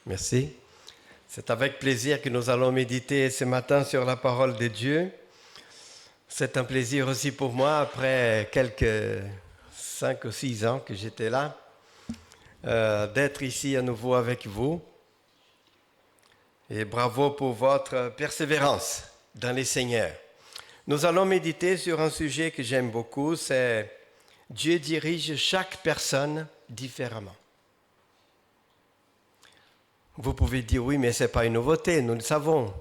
Merci. C'est avec plaisir que nous allons méditer ce matin sur la parole de Dieu. C'est un plaisir aussi pour moi, après quelques 5 ou 6 ans que j'étais là, d'être ici à nouveau avec vous. Et bravo pour votre persévérance dans les Seigneurs. Nous allons méditer sur un sujet que j'aime beaucoup, c'est Dieu dirige chaque personne différemment. Vous pouvez dire oui, mais ce n'est pas une nouveauté, nous le savons.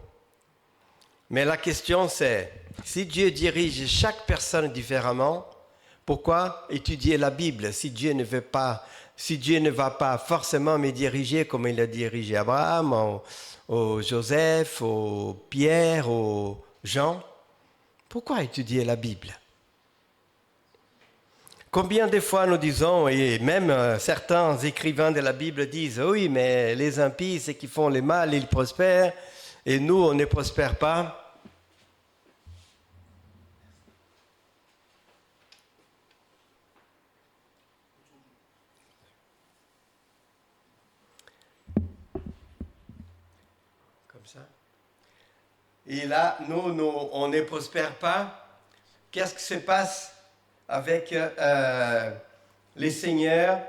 Mais la question c'est, si Dieu dirige chaque personne différemment, pourquoi étudier la Bible si Dieu ne va pas forcément me diriger comme il a dirigé Abraham, au Joseph, au Pierre, au Jean? Pourquoi étudier la Bible? Combien de fois nous disons, et même certains écrivains de la Bible disent, oui, mais les impies, ceux qui font le mal, ils prospèrent, et nous, on ne prospère pas. Comme ça. Et là, nous, on ne prospère pas. Qu'est-ce qui se passe avec les seigneurs?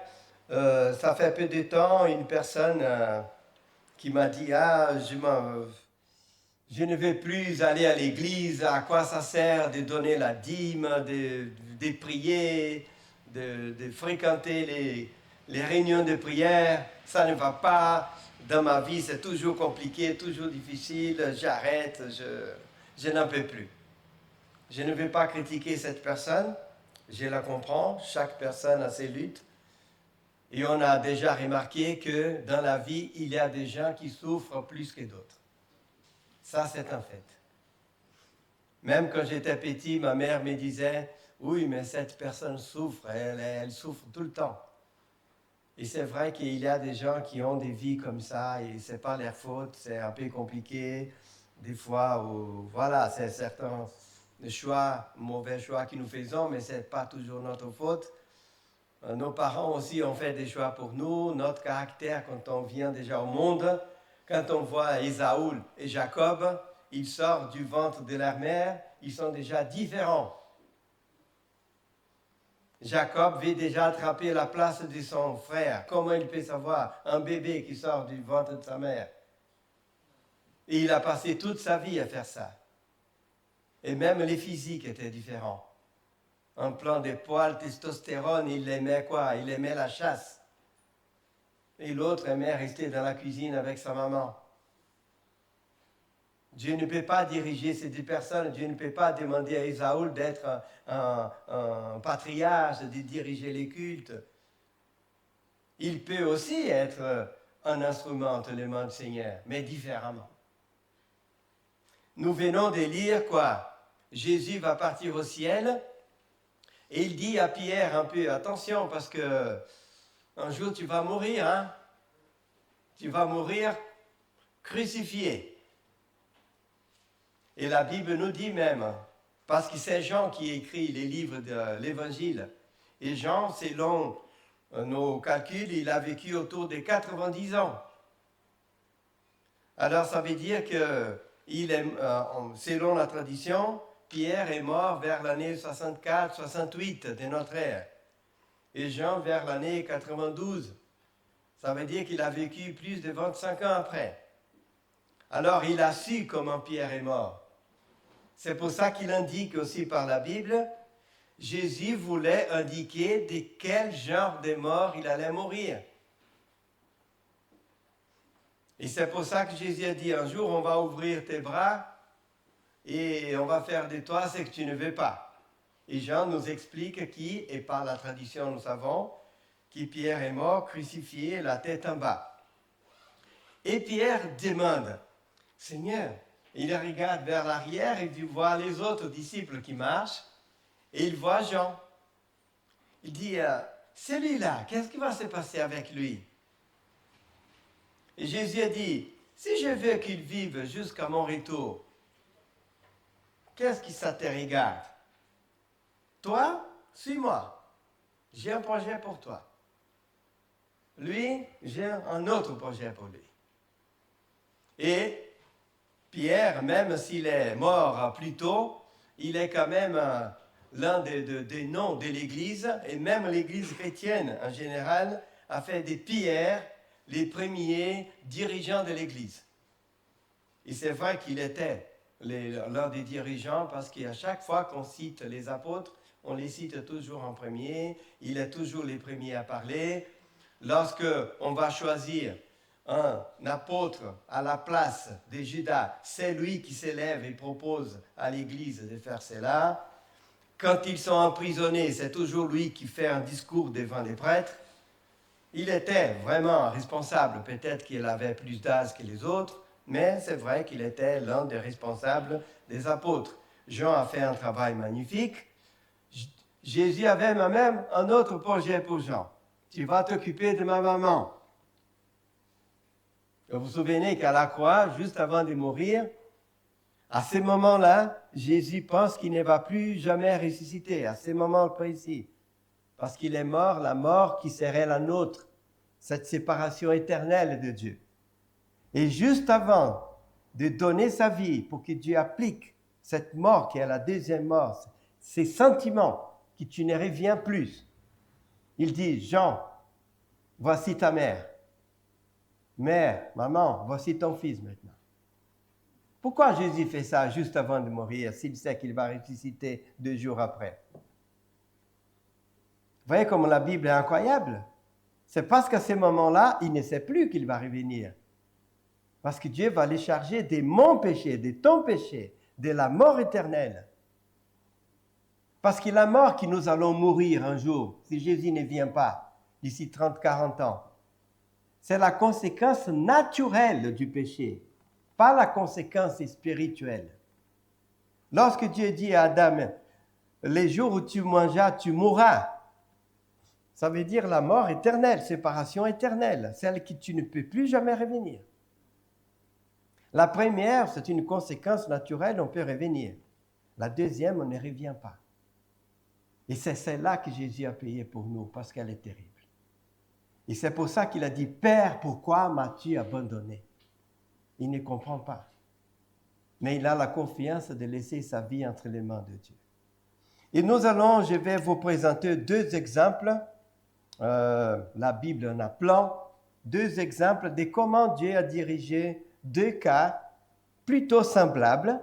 Ça fait peu de temps, une personne qui m'a dit, je ne vais plus aller à l'église, à quoi ça sert de donner la dîme, de prier, de fréquenter les réunions de prière, ça ne va pas, dans ma vie c'est toujours compliqué, toujours difficile, j'arrête, je n'en peux plus. Je ne vais pas critiquer cette personne, je la comprends, chaque personne a ses luttes. Et on a déjà remarqué que dans la vie, il y a des gens qui souffrent plus que d'autres. Ça, c'est un fait. Même quand j'étais petit, ma mère me disait, oui, mais cette personne souffre, elle souffre tout le temps. Et c'est vrai qu'il y a des gens qui ont des vies comme ça, et ce n'est pas leur faute, c'est un peu compliqué. Des fois, voilà, c'est certains choix, mauvais choix que nous faisons, mais ce n'est pas toujours notre faute. Nos parents aussi ont fait des choix pour nous, notre caractère quand on vient déjà au monde. Quand on voit Ésaü et Jacob, ils sortent du ventre de leur mère, ils sont déjà différents. Jacob veut déjà attraper la place de son frère. Comment il peut savoir un bébé qui sort du ventre de sa mère? Et il a passé toute sa vie à faire ça. Et même les physiques étaient différents. Un plan de poils, testostérone, il aimait quoi? Il aimait la chasse. Et l'autre aimait rester dans la cuisine avec sa maman. Dieu ne peut pas diriger ces deux personnes. Dieu ne peut pas demander à Ésaü d'être un patriarche, de diriger les cultes. Il peut aussi être un instrument entre les mains du Seigneur, mais différemment. Nous venons de lire quoi? Jésus va partir au ciel et il dit à Pierre un peu, attention parce que un jour tu vas mourir, hein? Tu vas mourir crucifié. Et la Bible nous dit même, parce que c'est Jean qui écrit les livres de l'Évangile. Et Jean, selon nos calculs, il a vécu autour de 90 ans. Alors ça veut dire que, selon la tradition, Pierre est mort vers l'année 64-68 de notre ère. Et Jean vers l'année 92. Ça veut dire qu'il a vécu plus de 25 ans après. Alors il a su comment Pierre est mort. C'est pour ça qu'il indique aussi par la Bible, Jésus voulait indiquer de quel genre de mort il allait mourir. Et c'est pour ça que Jésus a dit, un jour on va ouvrir tes bras et on va faire de toi ce que tu ne veux pas. Et Jean nous explique qui, et par la tradition nous savons, que Pierre est mort, crucifié, la tête en bas. Et Pierre demande, Seigneur, il regarde vers l'arrière et il voit les autres disciples qui marchent et il voit Jean. Il dit, celui-là, qu'est-ce qui va se passer avec lui? Et Jésus a dit, si je veux qu'il vive jusqu'à mon retour, qu'est-ce qui ça te regarde? Toi, suis-moi. J'ai un projet pour toi. Lui, j'ai un autre projet pour lui. Et Pierre, même s'il est mort plus tôt, il est quand même l'un des noms de l'Église, et même l'Église chrétienne en général a fait de Pierre les premiers dirigeants de l'Église. Et c'est vrai qu'il était l'un des dirigeants parce qu'à chaque fois qu'on cite les apôtres, on les cite toujours en premier, il est toujours les premiers à parler. Lorsque on va choisir un apôtre à la place de Judas, c'est lui qui s'élève et propose à l'Église de faire cela. Quand ils sont emprisonnés, c'est toujours lui qui fait un discours devant les prêtres. Il était vraiment responsable, peut-être qu'il avait plus d'âge que les autres, mais c'est vrai qu'il était l'un des responsables des apôtres. Jean a fait un travail magnifique. Jésus avait même un autre projet pour Jean. Tu vas t'occuper de ma maman. Vous vous souvenez qu'à la croix, juste avant de mourir, à ce moment-là, Jésus pense qu'il ne va plus jamais ressusciter, à ce moment précis. Parce qu'il est mort, la mort qui serait la nôtre, cette séparation éternelle de Dieu. Et juste avant de donner sa vie pour que Dieu applique cette mort qui est la deuxième mort, ces sentiments que tu ne reviens plus, il dit, Jean, voici ta mère. Mère, maman, voici ton fils maintenant. Pourquoi Jésus fait ça juste avant de mourir s'il sait qu'il va ressusciter 2 jours après? Vous voyez comme la Bible est incroyable? C'est parce qu'à ce moment-là, il ne sait plus qu'il va revenir. Parce que Dieu va les charger de mon péché, de ton péché, de la mort éternelle. Parce que la mort que nous allons mourir un jour, si Jésus ne vient pas, d'ici 30, 40 ans, c'est la conséquence naturelle du péché, pas la conséquence spirituelle. Lorsque Dieu dit à Adam, les jours où tu mangeras, tu mourras, ça veut dire la mort éternelle, séparation éternelle, celle que tu ne peux plus jamais revenir. La première, c'est une conséquence naturelle, on peut revenir. La deuxième, on ne revient pas. Et c'est celle-là que Jésus a payé pour nous, parce qu'elle est terrible. Et c'est pour ça qu'il a dit, Père, pourquoi m'as-tu abandonné? Il ne comprend pas. Mais il a la confiance de laisser sa vie entre les mains de Dieu. Et je vais vous présenter 2 exemples. La Bible en a plein. 2 exemples de comment Dieu a dirigé 2 cas plutôt semblables.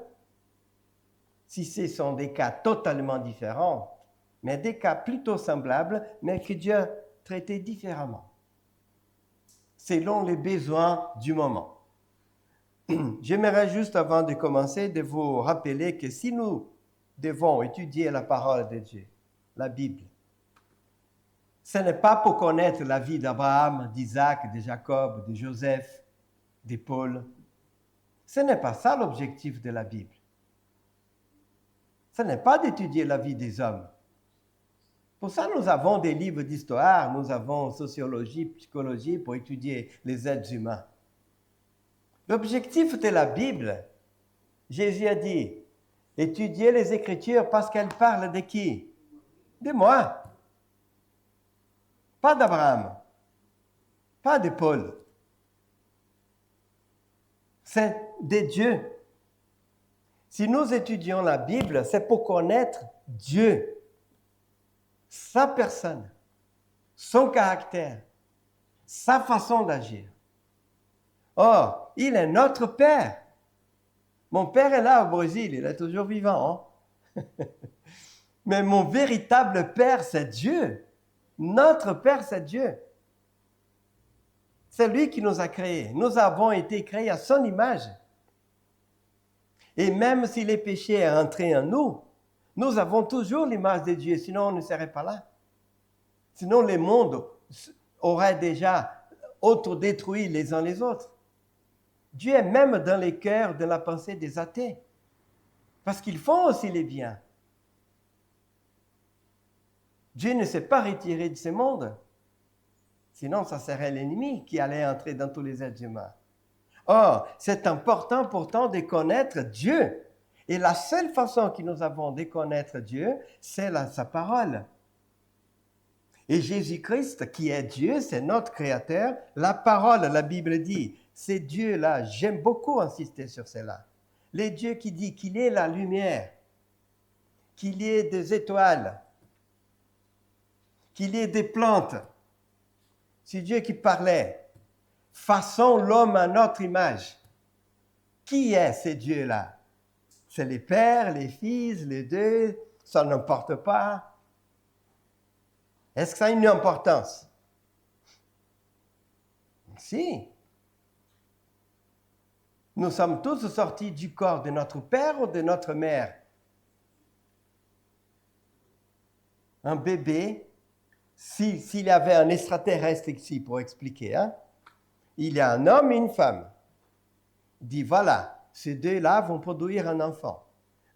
Si ce sont des cas totalement différents, mais des cas plutôt semblables, mais que Dieu a traités différemment, selon les besoins du moment. J'aimerais juste, avant de commencer, de vous rappeler que si nous devons étudier la parole de Dieu, la Bible, ce n'est pas pour connaître la vie d'Abraham, d'Isaac, de Jacob, de Joseph, de Paul. Ce n'est pas ça l'objectif de la Bible. Ce n'est pas d'étudier la vie des hommes. Pour ça, nous avons des livres d'histoire, nous avons sociologie, psychologie pour étudier les êtres humains. L'objectif de la Bible, Jésus a dit, étudiez les Écritures parce qu'elles parlent de qui? De moi. Pas d'Abraham, pas de Paul. C'est de Dieu. Si nous étudions la Bible, c'est pour connaître Dieu, sa personne, son caractère, sa façon d'agir. Or, il est notre Père. Mon père est là au Brésil, il est toujours vivant. Hein? Mais mon véritable Père, c'est Dieu. Notre Père, c'est Dieu. C'est lui qui nous a créés. Nous avons été créés à son image. Et même si les péchés sont entrés en nous, nous avons toujours l'image de Dieu, sinon on ne serait pas là. Sinon le monde aurait déjà autodétruit les uns les autres. Dieu est même dans les cœurs de la pensée des athées, parce qu'ils font aussi les biens. Dieu ne s'est pas retiré de ce monde, sinon ça serait l'ennemi qui allait entrer dans tous les êtres humains. Or, c'est important pourtant de connaître Dieu. Et la seule façon que nous avons de connaître Dieu, c'est sa parole. Et Jésus-Christ, qui est Dieu, c'est notre Créateur. La parole, la Bible dit, ces dieux-là, j'aime beaucoup insister sur cela. Les dieux qui disent qu'il est la lumière, qu'il est des étoiles, qu'il est des plantes. C'est Dieu qui parlait. Façons l'homme à notre image. Qui est ces dieux-là? C'est les pères, les fils, les deux, ça n'importe pas. Est-ce que ça a une importance? Si. Nous sommes tous sortis du corps de notre père ou de notre mère. Un bébé, s'il y avait un extraterrestre ici pour expliquer, hein, il y a un homme et une femme. Il dit, voilà, ces deux-là vont produire un enfant.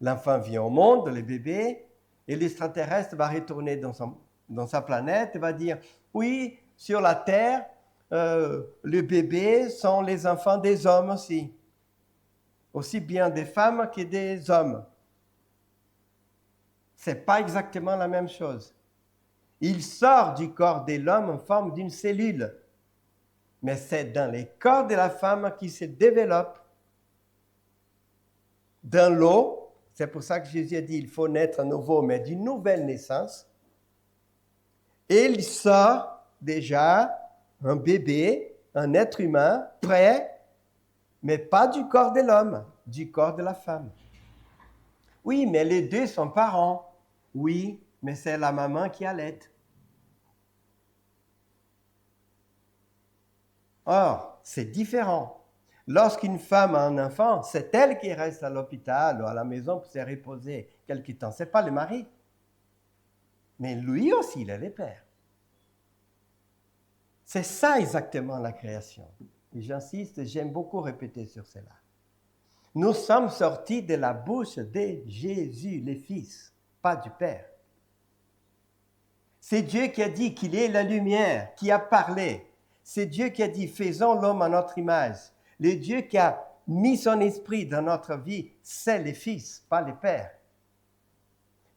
L'enfant vient au monde, le bébé, et l'extraterrestre va retourner dans sa planète et va dire, oui, sur la Terre, les bébés sont les enfants des hommes aussi bien des femmes que des hommes. Ce n'est pas exactement la même chose. Il sort du corps de l'homme en forme d'une cellule, mais c'est dans les corps de la femme qui se développe. Dans l'eau, c'est pour ça que Jésus a dit il faut naître à nouveau, mais d'une nouvelle naissance. Et il sort déjà un bébé, un être humain, prêt, mais pas du corps de l'homme, du corps de la femme. Oui, mais les deux sont parents. Oui, mais c'est la maman qui allait. Or, c'est différent. Lorsqu'une femme a un enfant, c'est elle qui reste à l'hôpital ou à la maison pour se reposer quelque temps. Ce n'est pas le mari. Mais lui aussi, il est le père. C'est ça exactement la création. Et j'insiste, j'aime beaucoup répéter sur cela. Nous sommes sortis de la bouche de Jésus, le Fils, pas du Père. C'est Dieu qui a dit qu'il est la lumière, qui a parlé. C'est Dieu qui a dit, faisons l'homme à notre image. Le Dieu qui a mis son esprit dans notre vie, c'est le Fils, pas le Père.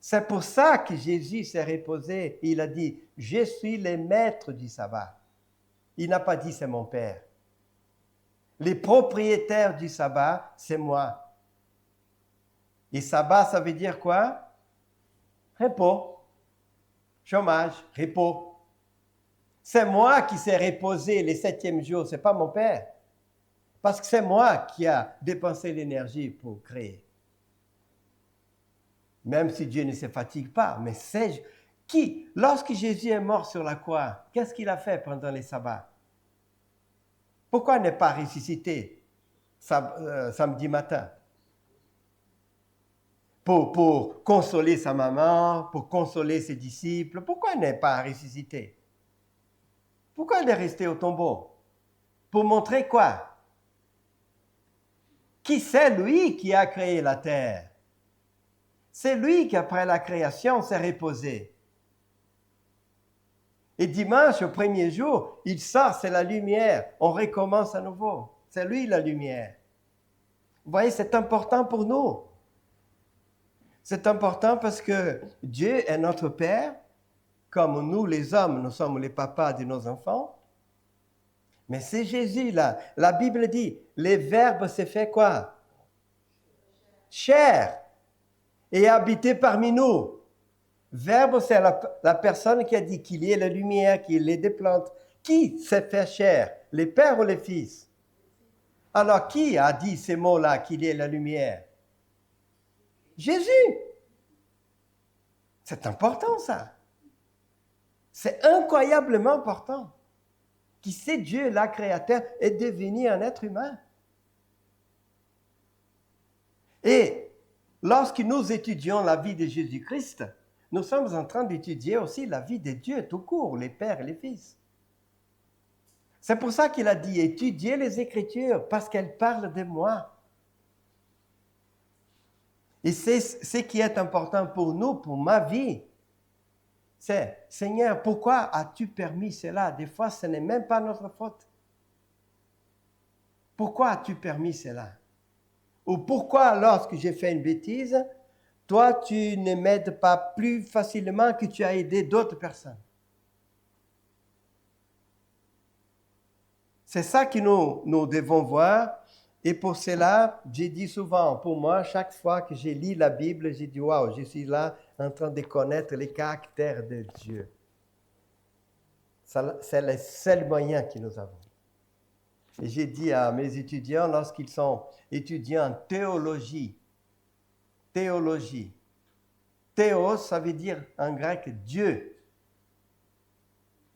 C'est pour ça que Jésus s'est reposé. Il a dit, je suis le maître du sabbat. Il n'a pas dit, c'est mon Père. Les propriétaires du sabbat, c'est moi. Et sabbat, ça veut dire quoi? Repos. Chômage, repos. C'est moi qui s'est reposé le 7e jour, ce n'est pas mon Père. Parce que c'est moi qui a dépensé l'énergie pour créer. Même si Dieu ne se fatigue pas, mais c'est qui? Lorsque Jésus est mort sur la croix, qu'est-ce qu'il a fait pendant les sabbats? Pourquoi ne pas ressusciter samedi matin? Pour consoler sa maman, pour consoler ses disciples. Pourquoi ne pas ressusciter? Pourquoi il est resté au tombeau? Pour montrer quoi? Qui c'est lui qui a créé la terre? C'est lui qui, après la création, s'est reposé. Et dimanche, au premier jour, il sort, c'est la lumière. On recommence à nouveau. C'est lui la lumière. Vous voyez, c'est important pour nous. C'est important parce que Dieu est notre Père, comme nous, les hommes, nous sommes les papas de nos enfants. Mais c'est Jésus, là. La Bible dit, les verbes s'est fait quoi? Chair. Et habité parmi nous. Verbe, c'est la personne qui a dit qu'il y ait la lumière, qu'il y ait des plantes. Qui s'est fait chair? Les pères ou les fils? Alors, qui a dit ces mots-là, qu'il y ait la lumière? Jésus. C'est important, ça. C'est incroyablement important. Qui c'est Dieu, la créateur, est devenu un être humain. Et lorsque nous étudions la vie de Jésus-Christ, nous sommes en train d'étudier aussi la vie de Dieu tout court, les pères et les fils. C'est pour ça qu'il a dit, étudiez les Écritures, parce qu'elles parlent de moi. Et c'est ce qui est important pour nous, pour ma vie. C'est, Seigneur, pourquoi as-tu permis cela? Des fois, ce n'est même pas notre faute. Pourquoi as-tu permis cela? Ou pourquoi, lorsque j'ai fait une bêtise, toi, tu ne m'aides pas plus facilement que tu as aidé d'autres personnes? C'est ça que nous devons voir. Et pour cela, j'ai dit souvent, pour moi, chaque fois que j'ai lu la Bible, j'ai dit, waouh, je suis là en train de connaître les caractères de Dieu. C'est le seul moyen que nous avons. Et j'ai dit à mes étudiants, lorsqu'ils sont étudiants en théologie, théos, ça veut dire en grec Dieu.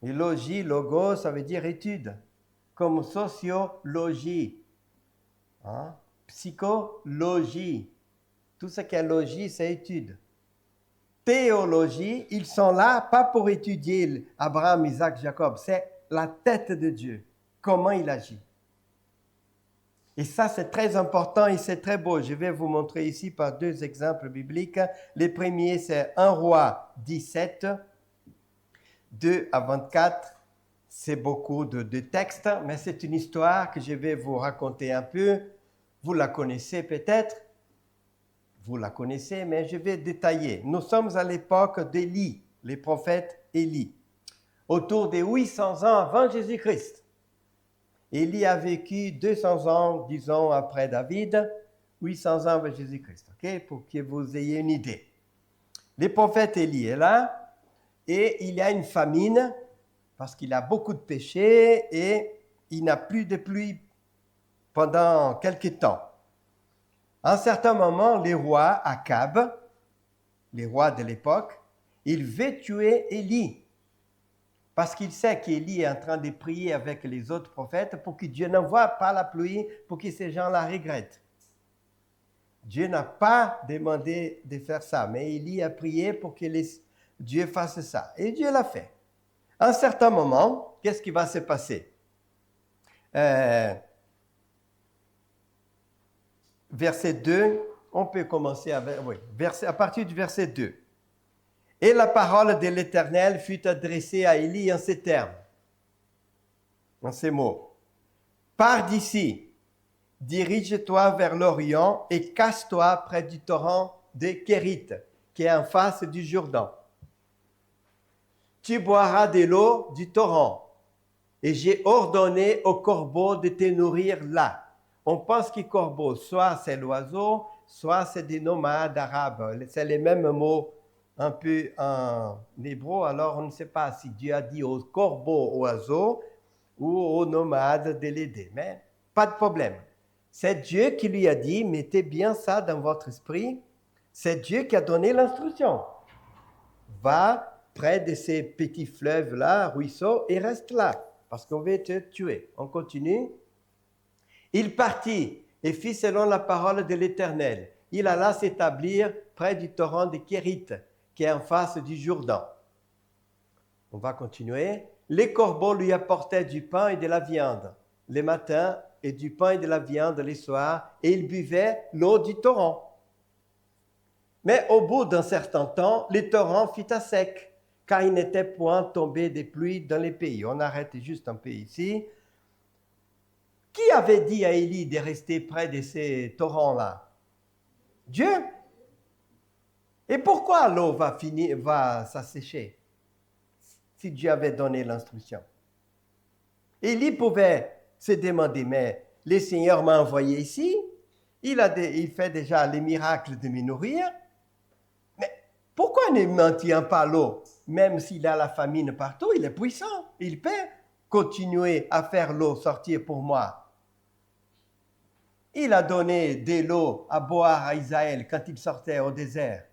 Et logie, logo, ça veut dire étude, comme sociologie, hein? Psychologie. Tout ce qui est logie, c'est étude. Théologie, ils sont là pas pour étudier Abraham, Isaac, Jacob, c'est la tête de Dieu, comment il agit. Et ça, c'est très important et c'est très beau. Je vais vous montrer ici par deux exemples bibliques. Le premier, c'est 1 Roi 17, 2 à 24. C'est beaucoup de textes, mais c'est une histoire que je vais vous raconter un peu. Vous la connaissez peut-être. Vous la connaissez, mais je vais détailler. Nous sommes à l'époque d'Élie, les prophètes Élie, autour des 800 ans avant Jésus-Christ. Élie a vécu 200 ans, disons, après David, 800 ans avant Jésus-Christ, ok? Pour que vous ayez une idée. Le prophète Élie est là et il y a une famine parce qu'il a beaucoup de péchés et il n'a plus de pluie pendant quelque temps. À un certain moment, les rois Akab, les rois de l'époque, il veut tuer Élie. Parce qu'il sait qu'Élie est en train de prier avec les autres prophètes pour que Dieu n'envoie pas la pluie, pour que ces gens la regrettent. Dieu n'a pas demandé de faire ça, mais Élie a prié pour que Dieu fasse ça. Et Dieu l'a fait. À un certain moment, qu'est-ce qui va se passer? Verset 2, on peut commencer avec, à partir du verset 2. Et la parole de l'Éternel fut adressée à Élie en ces termes, en ces mots. Pars d'ici, dirige-toi vers l'Orient et casse-toi près du torrent de Kérit, qui est en face du Jourdain. Tu boiras de l'eau du torrent, et j'ai ordonné aux corbeaux de te nourrir là. On pense que corbeau, soit c'est l'oiseau, soit c'est des nomades arabes. C'est les mêmes mots un peu en hébreu, alors on ne sait pas si Dieu a dit aux corbeaux, oiseaux, ou aux nomades de l'aider. Mais pas de problème. C'est Dieu qui lui a dit, mettez bien ça dans votre esprit. C'est Dieu qui a donné l'instruction. Va près de ces petits fleuves-là, ruisseaux, et reste là, parce qu'on veut te tuer. On continue. Il partit et fit selon la parole de l'Éternel. Il alla s'établir près du torrent de Kérit, qui est en face du Jourdain. On va continuer. Les corbeaux lui apportaient du pain et de la viande les matins et du pain et de la viande les soirs, et il buvait l'eau du torrent. Mais au bout d'un certain temps, le torrent fut à sec, car il n'était point tombé des pluies dans les pays. On arrête juste un peu ici. Qui avait dit à Élie de rester près de ces torrents-là? Dieu. Et pourquoi l'eau va s'assécher si Dieu avait donné l'instruction? Élie pouvait se demander, mais le Seigneur m'a envoyé ici, il fait déjà les miracles de me nourrir, mais pourquoi ne maintient pas l'eau? Même s'il a la famine partout, il est puissant, il peut continuer à faire l'eau sortir pour moi. Il a donné de l'eau à boire à Israël quand il sortait au désert.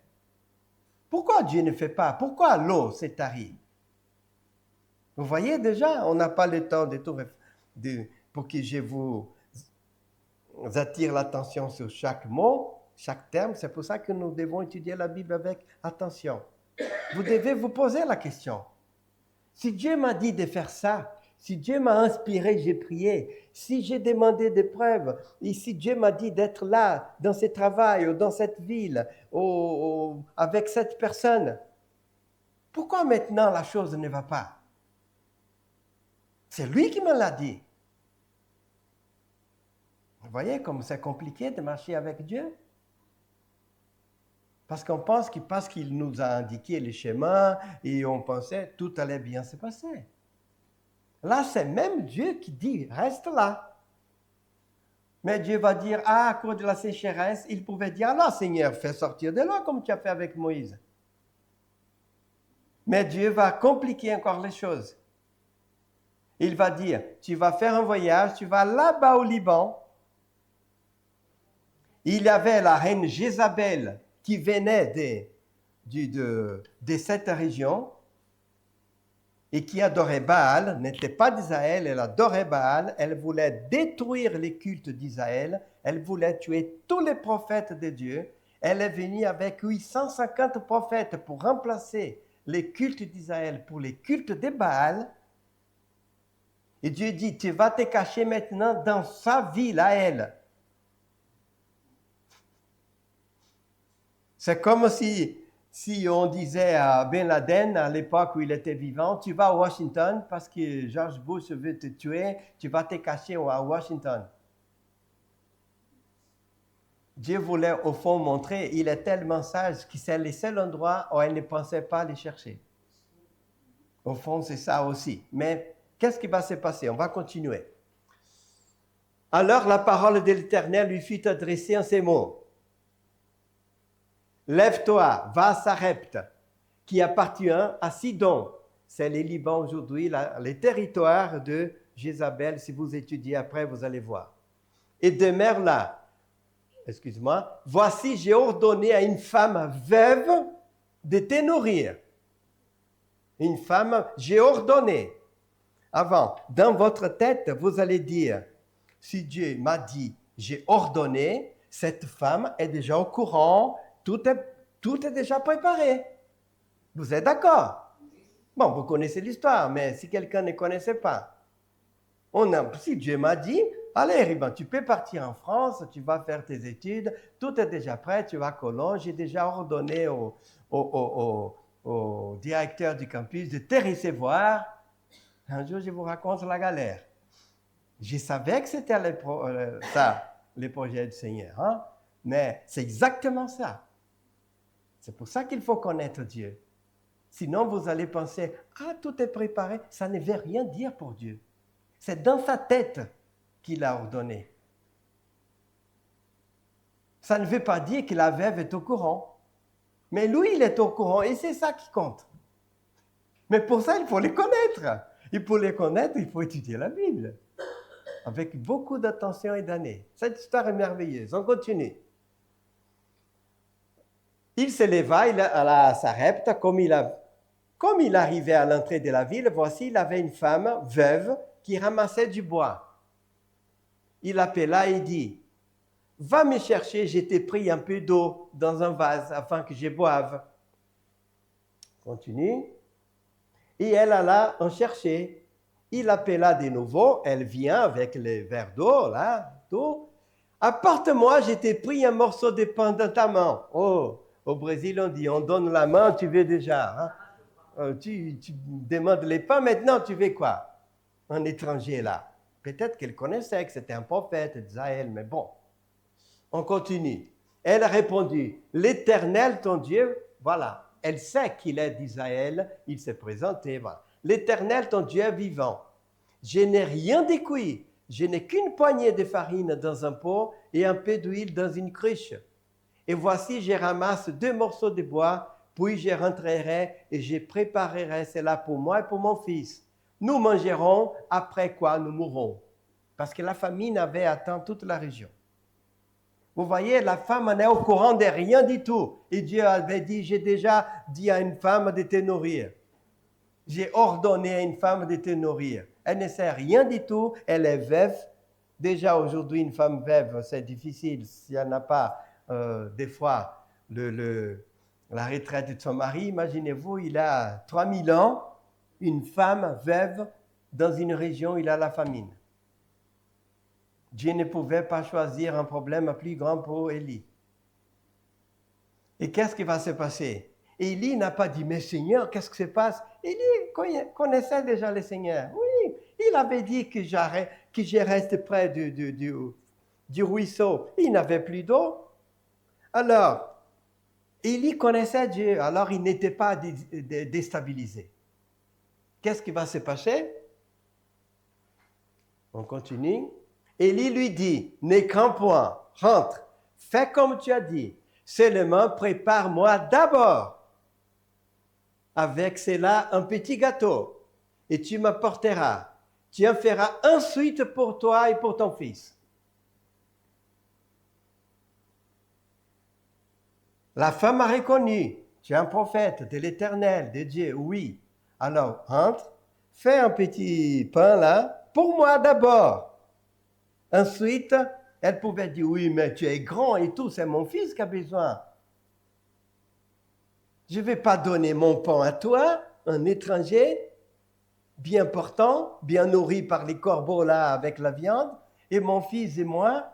Pourquoi Dieu ne fait pas? Pourquoi l'eau s'est tarie? Vous voyez déjà, on n'a pas le temps de tout pour que je vous attire l'attention sur chaque mot, chaque terme. C'est pour ça que nous devons étudier la Bible avec attention. Vous devez vous poser la question. Si Dieu m'a dit de faire ça, si Dieu m'a inspiré, j'ai prié, si j'ai demandé des preuves, et si Dieu m'a dit d'être là, dans ce travail, ou dans cette ville, ou avec cette personne, pourquoi maintenant la chose ne va pas? C'est lui qui me l'a dit. Vous voyez comme c'est compliqué de marcher avec Dieu? Parce qu'on pense que parce qu'il nous a indiqué les chemins et on pensait tout allait bien se passer. Là, c'est même Dieu qui dit, reste là. Mais Dieu va dire, à cause de la sécheresse, il pouvait dire, là, Seigneur, fais sortir de l'eau comme tu as fait avec Moïse. Mais Dieu va compliquer encore les choses. Il va dire, tu vas faire un voyage, tu vas là-bas au Liban. Il y avait la reine Jézabel qui venait de cette région et qui adorait Baal, n'était pas d'Israël, elle adorait Baal, elle voulait détruire les cultes d'Israël, elle voulait tuer tous les prophètes de Dieu. Elle est venue avec 850 prophètes pour remplacer les cultes d'Israël pour les cultes de Baal. Et Dieu dit, tu vas te cacher maintenant dans sa ville à elle. C'est comme si on disait à Ben Laden, à l'époque où il était vivant, tu vas à Washington parce que George Bush veut te tuer, tu vas te cacher à Washington. Dieu voulait au fond montrer, il est tellement sage que c'est le seul endroit où elle ne pensait pas les chercher. Au fond, c'est ça aussi. Mais qu'est-ce qui va se passer? On va continuer. Alors la parole de l'Éternel lui fut adressée en ces mots. Lève-toi, va à Sarepte, qui appartient à Sidon. C'est les Liban aujourd'hui, les territoires de Jézabel. Si vous étudiez après, vous allez voir. Et demeure là. Excuse-moi. Voici, j'ai ordonné à une femme veuve de te nourrir. Une femme, j'ai ordonné. Avant, dans votre tête, vous allez dire, si Dieu m'a dit, j'ai ordonné, cette femme est déjà au courant, tout est déjà préparé. Vous êtes d'accord? Bon, vous connaissez l'histoire, mais si quelqu'un ne connaissait pas, si Dieu m'a dit, allez, Riban, tu peux partir en France, tu vas faire tes études, tout est déjà prêt, tu vas à Cologne, j'ai déjà ordonné au directeur du campus de te recevoir. Un jour, je vous raconte la galère. Je savais que c'était les projets du Seigneur, hein? Mais c'est exactement ça. C'est pour ça qu'il faut connaître Dieu. Sinon, vous allez penser, ah, tout est préparé. Ça ne veut rien dire pour Dieu. C'est dans sa tête qu'il a ordonné. Ça ne veut pas dire que la veuve est au courant. Mais lui, il est au courant et c'est ça qui compte. Mais pour ça, il faut les connaître. Et pour les connaître, il faut étudier la Bible. Avec beaucoup d'attention et d'années. Cette histoire est merveilleuse. On continue. Il se leva à la Sarepte, comme il arrivait à l'entrée de la ville, voici, il avait une femme veuve qui ramassait du bois. Il appela et dit, va me chercher, je t'ai pris un peu d'eau dans un vase afin que je boive. Continue. Et elle alla en chercher. Il appela de nouveau, elle vient avec le verre d'eau, là, d'eau. Apporte-moi, je t'ai pris un morceau de pain dans ta main. Oh, au Brésil, on dit, on donne la main, tu veux déjà. Hein? Tu demandes les pains, maintenant tu veux quoi? Un étranger là. Peut-être qu'elle connaissait que c'était un prophète d'Israël, mais bon. On continue. Elle a répondu, l'Éternel, ton Dieu, voilà. Elle sait qu'il est d'Israël, il s'est présenté, voilà. L'Éternel, ton Dieu est vivant. Je n'ai rien de cuit. Je n'ai qu'une poignée de farine dans un pot et un peu d'huile dans une cruche. Et voici, je ramasse 2 morceaux de bois, puis je rentrerai et je préparerai cela pour moi et pour mon fils. Nous mangerons, après quoi nous mourrons. Parce que la famine avait atteint toute la région. Vous voyez, la femme n'est au courant de rien du tout. Et Dieu avait dit, j'ai déjà dit à une femme de te nourrir. J'ai ordonné à une femme de te nourrir. Elle ne sait rien du tout, elle est veuve. Déjà aujourd'hui, une femme veuve, c'est difficile. Si elle n'a pas, des fois, la retraite de son mari, imaginez-vous, il a 3000 ans, une femme veuve dans une région où il a la famine. Dieu ne pouvait pas choisir un problème plus grand pour Élie. Et qu'est-ce qui va se passer? Élie n'a pas dit, mais Seigneur, qu'est-ce qui se passe? Élie connaissait déjà le Seigneur. Oui, il avait dit que je reste près du ruisseau. Il n'avait plus d'eau. Alors, Élie connaissait Dieu, alors il n'était pas déstabilisé. Qu'est-ce qui va se passer? On continue. Élie lui dit, n'aie crains point, rentre, fais comme tu as dit, seulement prépare-moi d'abord avec cela un petit gâteau, et tu m'apporteras. Tu en feras ensuite pour toi et pour ton fils. La femme a reconnu, tu es un prophète de l'Éternel, de Dieu, oui. Alors, rentre, fais un petit pain là, pour moi d'abord. Ensuite, elle pouvait dire, oui, mais tu es grand et tout, c'est mon fils qui a besoin. Je ne vais pas donner mon pain à toi, un étranger, bien portant, bien nourri par les corbeaux là avec la viande, et mon fils et moi,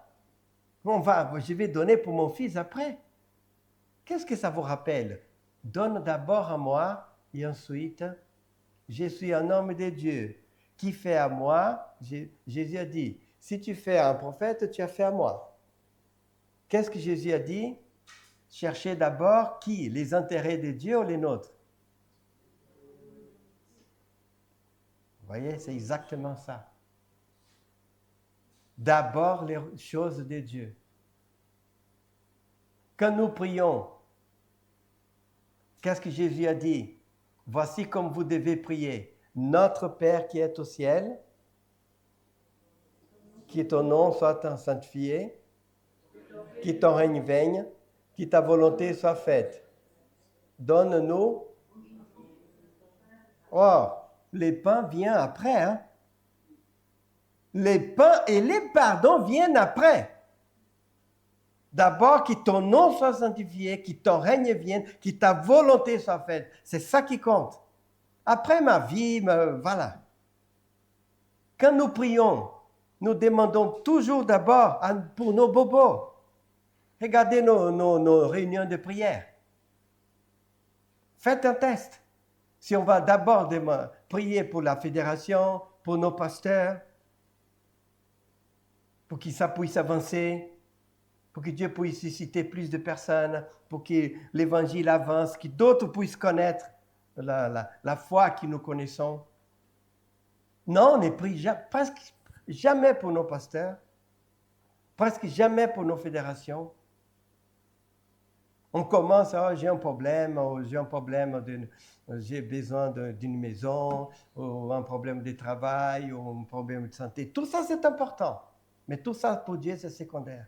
je vais donner pour mon fils après. Qu'est-ce que ça vous rappelle? Donne d'abord à moi, et ensuite, je suis un homme de Dieu. Qui fait à moi? Jésus a dit, si tu fais à un prophète, tu as fait à moi. Qu'est-ce que Jésus a dit? Cherchez d'abord qui? Les intérêts de Dieu ou les nôtres? Vous voyez, c'est exactement ça. D'abord les choses de Dieu. Quand nous prions, qu'est-ce que Jésus a dit? Voici comme vous devez prier. Notre Père qui est au ciel, que ton nom soit sanctifié, que ton règne vienne, que ta volonté soit faite. Donne-nous. Oh, les pains viennent après. Hein? Les pains et les pardons viennent après. D'abord, que ton nom soit sanctifié, que ton règne vienne, que ta volonté soit faite. C'est ça qui compte. Après ma vie, voilà. Quand nous prions, nous demandons toujours d'abord pour nos bobos. Regardez nos réunions de prière. Faites un test. Si on va d'abord prier pour la fédération, pour nos pasteurs, pour que ça puisse avancer, pour que Dieu puisse susciter plus de personnes, pour que l'évangile avance, que d'autres puissent connaître la foi que nous connaissons. Non, on ne prie presque jamais pour nos pasteurs, presque jamais pour nos fédérations. On commence, j'ai un problème, j'ai besoin d'une maison, ou un problème de travail, ou un problème de santé. Tout ça, c'est important. Mais tout ça, pour Dieu, c'est secondaire.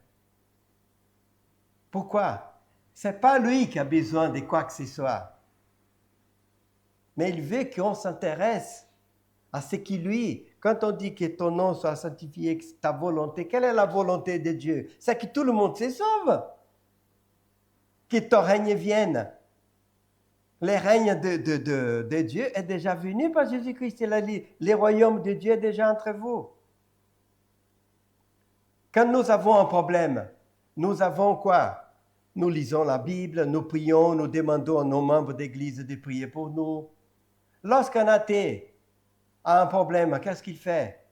Pourquoi? Ce n'est pas lui qui a besoin de quoi que ce soit. Mais il veut qu'on s'intéresse à ce qui lui, quand on dit que ton nom soit sanctifié, que ta volonté, quelle est la volonté de Dieu? C'est que tout le monde se sauve. Que ton règne vienne. Le règne de Dieu est déjà venu par Jésus-Christ. Il a dit, le royaume de Dieu est déjà entre vous. Quand nous avons un problème, nous avons quoi? Nous lisons la Bible, nous prions, nous demandons à nos membres d'église de prier pour nous. Lorsqu'un athée a un problème, qu'est-ce qu'il fait?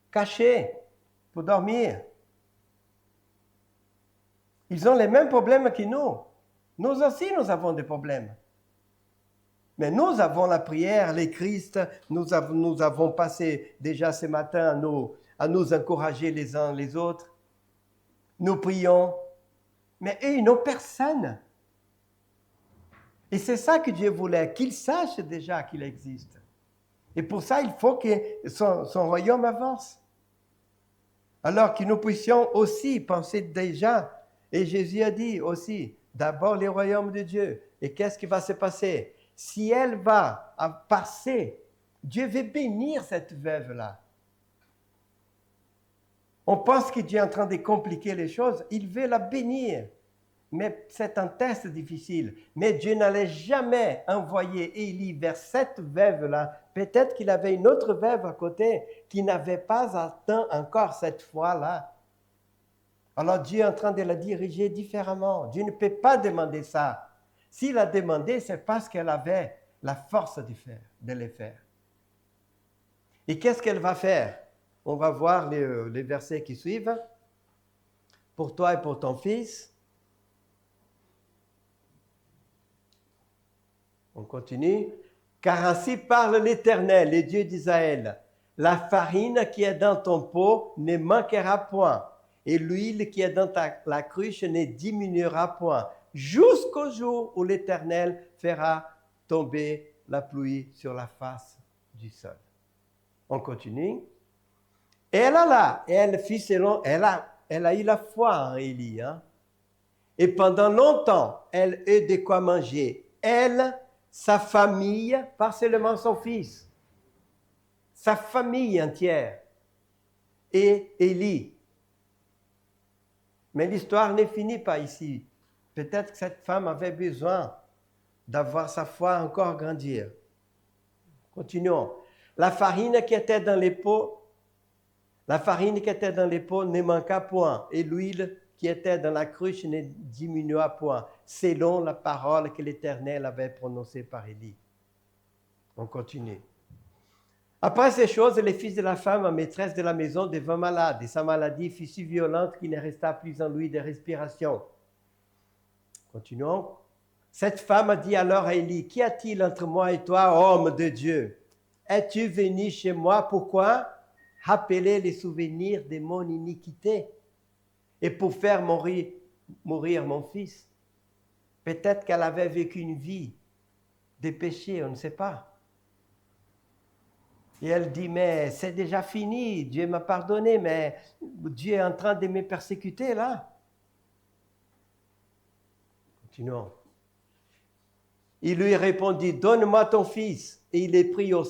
Caché pour dormir. Ils ont les mêmes problèmes que nous. Nous aussi, nous avons des problèmes. Mais nous avons la prière, les Christ, nous avons passé déjà ce matin à nous encourager les uns les autres. Nous prions, mais eux, ils n'ont personne. Et c'est ça que Dieu voulait, qu'ils sachent déjà qu'il existe. Et pour ça, il faut que son royaume avance. Alors que nous puissions aussi penser déjà, et Jésus a dit aussi, d'abord le royaume de Dieu. Et qu'est-ce qui va se passer? Si elle va passer, Dieu veut bénir cette veuve-là. On pense que Dieu est en train de compliquer les choses, il veut la bénir. Mais c'est un test difficile. Mais Dieu n'allait jamais envoyer Élie vers cette veuve-là. Peut-être qu'il avait une autre veuve à côté qui n'avait pas atteint encore cette foi-là. Alors Dieu est en train de la diriger différemment. Dieu ne peut pas demander ça. S'il a demandé, c'est parce qu'elle avait la force de le faire. Et qu'est-ce qu'elle va faire? On va voir les versets qui suivent. Pour toi et pour ton fils. On continue. Car ainsi parle l'Éternel, le Dieu d'Israël. la farine qui est dans ton pot ne manquera point, et l'huile qui est dans la cruche ne diminuera point, jusqu'au jour où l'Éternel fera tomber la pluie sur la face du sol. On continue. Elle fit selon, elle a eu la foi en Élie, hein? Et pendant longtemps, elle eut de quoi manger. Elle, sa famille, pas seulement son fils, sa famille entière. Et Élie. Mais l'histoire ne finit pas ici. Peut-être que cette femme avait besoin d'avoir sa foi encore grandir. Continuons. La farine qui était dans les pots ne manqua point, et l'huile qui était dans la cruche ne diminua point, selon la parole que l'Éternel avait prononcée par Élie. On continue. Après ces choses, les fils de la femme, maîtresse de la maison, devint malade, et sa maladie fut si violente qu'il ne resta plus en lui de respiration. Continuons. Cette femme dit alors à Élie, « Qu'y a-t-il entre moi et toi, homme de Dieu? Es-tu venu chez moi? Pourquoi? Rappeler les souvenirs de mon iniquité et pour faire mourir mon fils. » Peut-être qu'elle avait vécu une vie de péché, on ne sait pas. Et elle dit, mais c'est déjà fini, Dieu m'a pardonné, mais Dieu est en train de me persécuter là. Continuons. Il lui répondit, donne-moi ton fils. Et il est pris du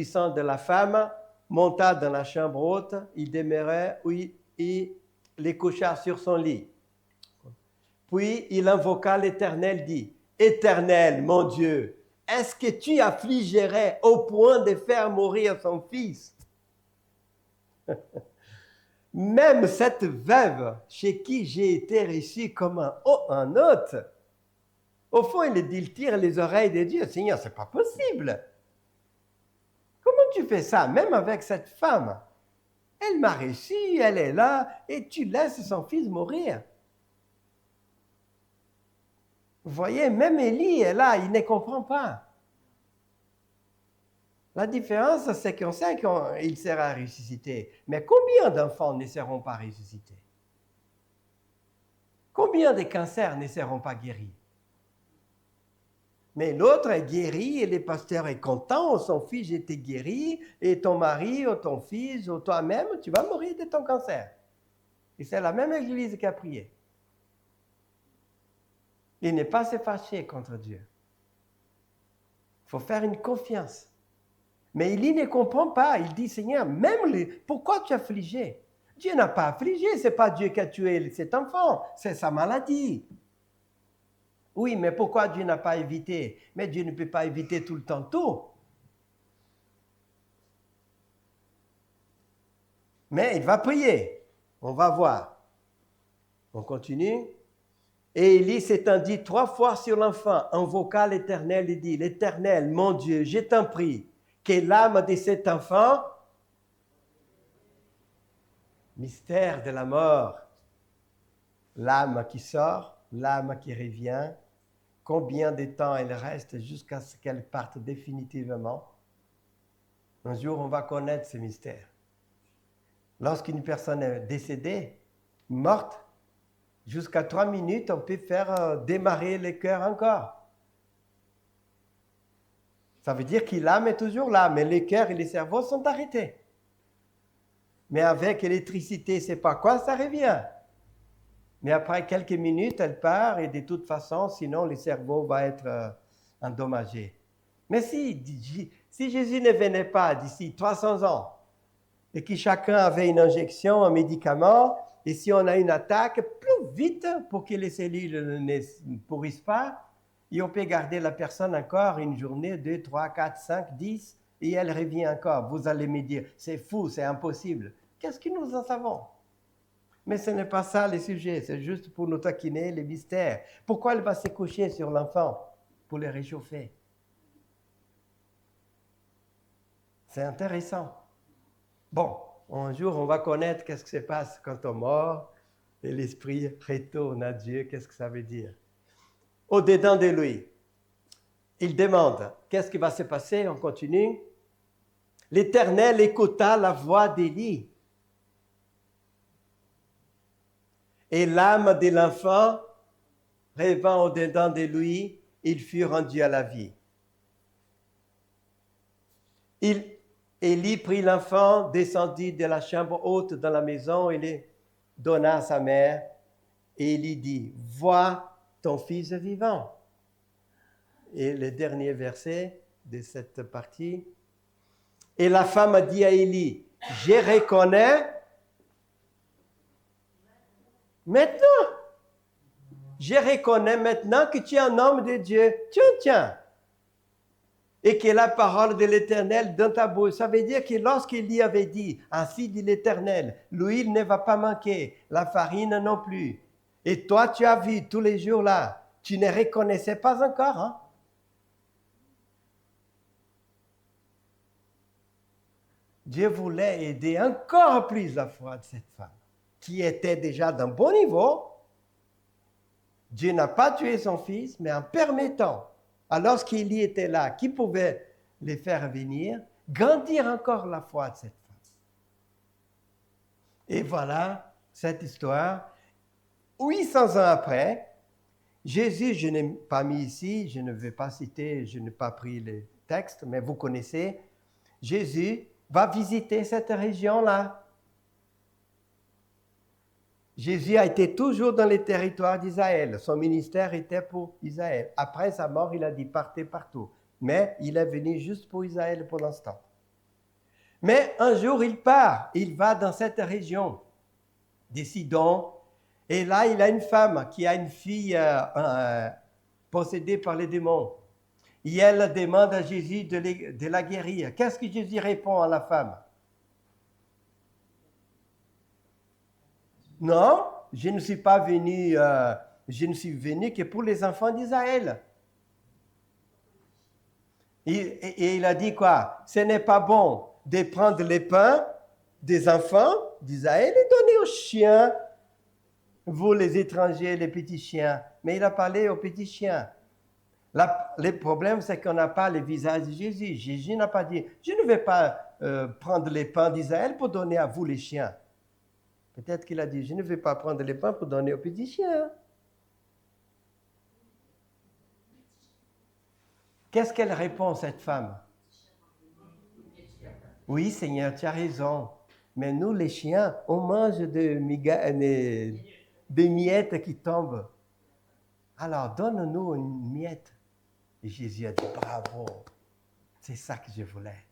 sang de la femme, monta dans la chambre haute, il demeurait, oui, et les coucha sur son lit. Puis il invoqua l'Éternel, dit, Éternel, mon Dieu, est-ce que tu affligerais au point de faire mourir son fils? Même cette veuve chez qui j'ai été reçu comme un hôte, au fond, il tire les oreilles de Dieu. Seigneur, c'est pas possible. Comment tu fais ça, même avec cette femme? Elle m'a reçu, elle est là, et tu laisses son fils mourir. Vous voyez, même Élie est là, il ne comprend pas. La différence, c'est qu'on sait qu'il sera ressuscité. Mais combien d'enfants ne seront pas ressuscités? Combien de cancers ne seront pas guéris? Mais l'autre est guéri et le pasteur est content, son fils était guéri, et ton mari ou ton fils ou toi-même, tu vas mourir de ton cancer. Et c'est la même église qui a prié. Il n'est pas se fâcher contre Dieu. Il faut faire une confiance. Mais il ne comprend pas. Il dit, Seigneur, pourquoi tu as affligé? Dieu n'a pas affligé, ce n'est pas Dieu qui a tué cet enfant, c'est sa maladie. Oui, mais pourquoi Dieu n'a pas évité? Mais Dieu ne peut pas éviter tout le temps tout. Mais il va prier. On va voir. On continue. Et Élie s'étendit 3 fois sur l'enfant, invoqua l'Éternel et dit, l'Éternel, mon Dieu, je t'en prie, que l'âme de cet enfant, mystère de la mort, l'âme qui sort, l'âme qui revient, combien de temps elle reste jusqu'à ce qu'elle parte définitivement. Un jour, on va connaître ce mystère. Lorsqu'une personne est décédée, morte, jusqu'à 3 minutes, on peut faire démarrer le cœur encore. Ça veut dire que l'âme est toujours là, mais le cœur et le cerveau sont arrêtés. Mais avec l'électricité, c'est pas quoi, ça revient. Mais après quelques minutes, elle part et de toute façon, sinon le cerveau va être endommagé. Mais si Jésus ne venait pas d'ici 300 ans et que chacun avait une injection, un médicament, et si on a une attaque, plus vite pour que les cellules ne pourrissent pas, et on peut garder la personne encore une journée, 2, 3, 4, 5, 10, et elle revient encore. Vous allez me dire, c'est fou, c'est impossible. Qu'est-ce que nous en savons? Mais ce n'est pas ça le sujet, c'est juste pour nous taquiner les mystères. Pourquoi elle va se coucher sur l'enfant? Pour le réchauffer. C'est intéressant. Bon, un jour, on va connaître qu'est-ce qui se passe quand on meurt et l'esprit retourne à Dieu. Qu'est-ce que ça veut dire? Au-dedans de lui, il demande, qu'est-ce qui va se passer? On continue. L'Éternel écouta la voix d'Élie. Et l'âme de l'enfant, rêvant au-dedans de lui, il fut rendu à la vie. Élie prit l'enfant, descendit de la chambre haute dans la maison et le donna à sa mère. Et Élie dit, vois ton fils vivant. Et le dernier verset de cette partie. Et la femme a dit à Élie, je reconnais maintenant. Je reconnais maintenant que tu es un homme de Dieu. Tiens. Et que la parole de l'Éternel dans ta bouche. Ça veut dire que lorsqu'Élie avait dit, ainsi dit l'Éternel, l'huile ne va pas manquer, la farine non plus. Et toi, tu as vu tous les jours là, tu ne reconnaissais pas encore, hein? Dieu voulait aider encore plus la foi de cette femme, qui était déjà d'un bon niveau. Dieu n'a pas tué son fils, mais en permettant, alors qu'Élie était là, qui pouvait les faire venir, grandir encore la foi de cette femme. Et voilà cette histoire. 800 ans après, Jésus, je n'ai pas mis ici, je ne vais pas citer, je n'ai pas pris les textes, mais vous connaissez, Jésus va visiter cette région-là. Jésus a été toujours dans les territoires d'Israël. Son ministère était pour Israël. Après sa mort, il a dit partez partout. Mais il est venu juste pour Israël pour l'instant. Mais un jour, il part. Il va dans cette région des Sidons. Et là, il a une femme qui a une fille possédée par les démons. Et elle demande à Jésus de la guérir. Qu'est-ce que Jésus répond à la femme? Non, je ne suis pas venu, je ne suis venu que pour les enfants d'Israël. Et il a dit quoi? Ce n'est pas bon de prendre les pains des enfants d'Israël et donner aux chiens, vous les étrangers, les petits chiens. Mais il a parlé aux petits chiens. Le problème, c'est qu'on n'a pas le visage de Jésus. Jésus n'a pas dit, je ne vais pas prendre les pains d'Israël pour donner à vous les chiens. Peut-être qu'il a dit, je ne vais pas prendre les pains pour donner aux petits chiens. Qu'est-ce qu'elle répond, cette femme? Oui, Seigneur, tu as raison. Mais nous, les chiens, on mange des miettes qui tombent. Alors, donne-nous une miette. Et Jésus a dit, bravo, c'est ça que je voulais.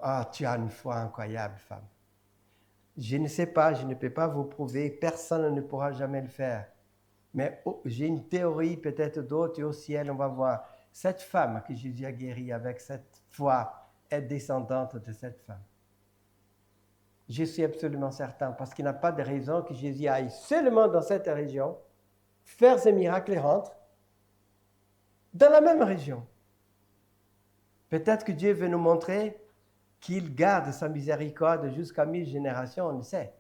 Ah, tu as une foi incroyable, femme. Je ne sais pas, je ne peux pas vous prouver, personne ne pourra jamais le faire. Mais j'ai une théorie, peut-être d'autres, et au ciel, on va voir. Cette femme que Jésus a guérie avec cette foi est descendante de cette femme. Je suis absolument certain, parce qu'il n'y a pas de raison que Jésus aille seulement dans cette région, faire ses miracles et rentre dans la même région. Peut-être que Dieu veut nous montrer qu'il garde sa miséricorde jusqu'à 1000 générations, on le sait.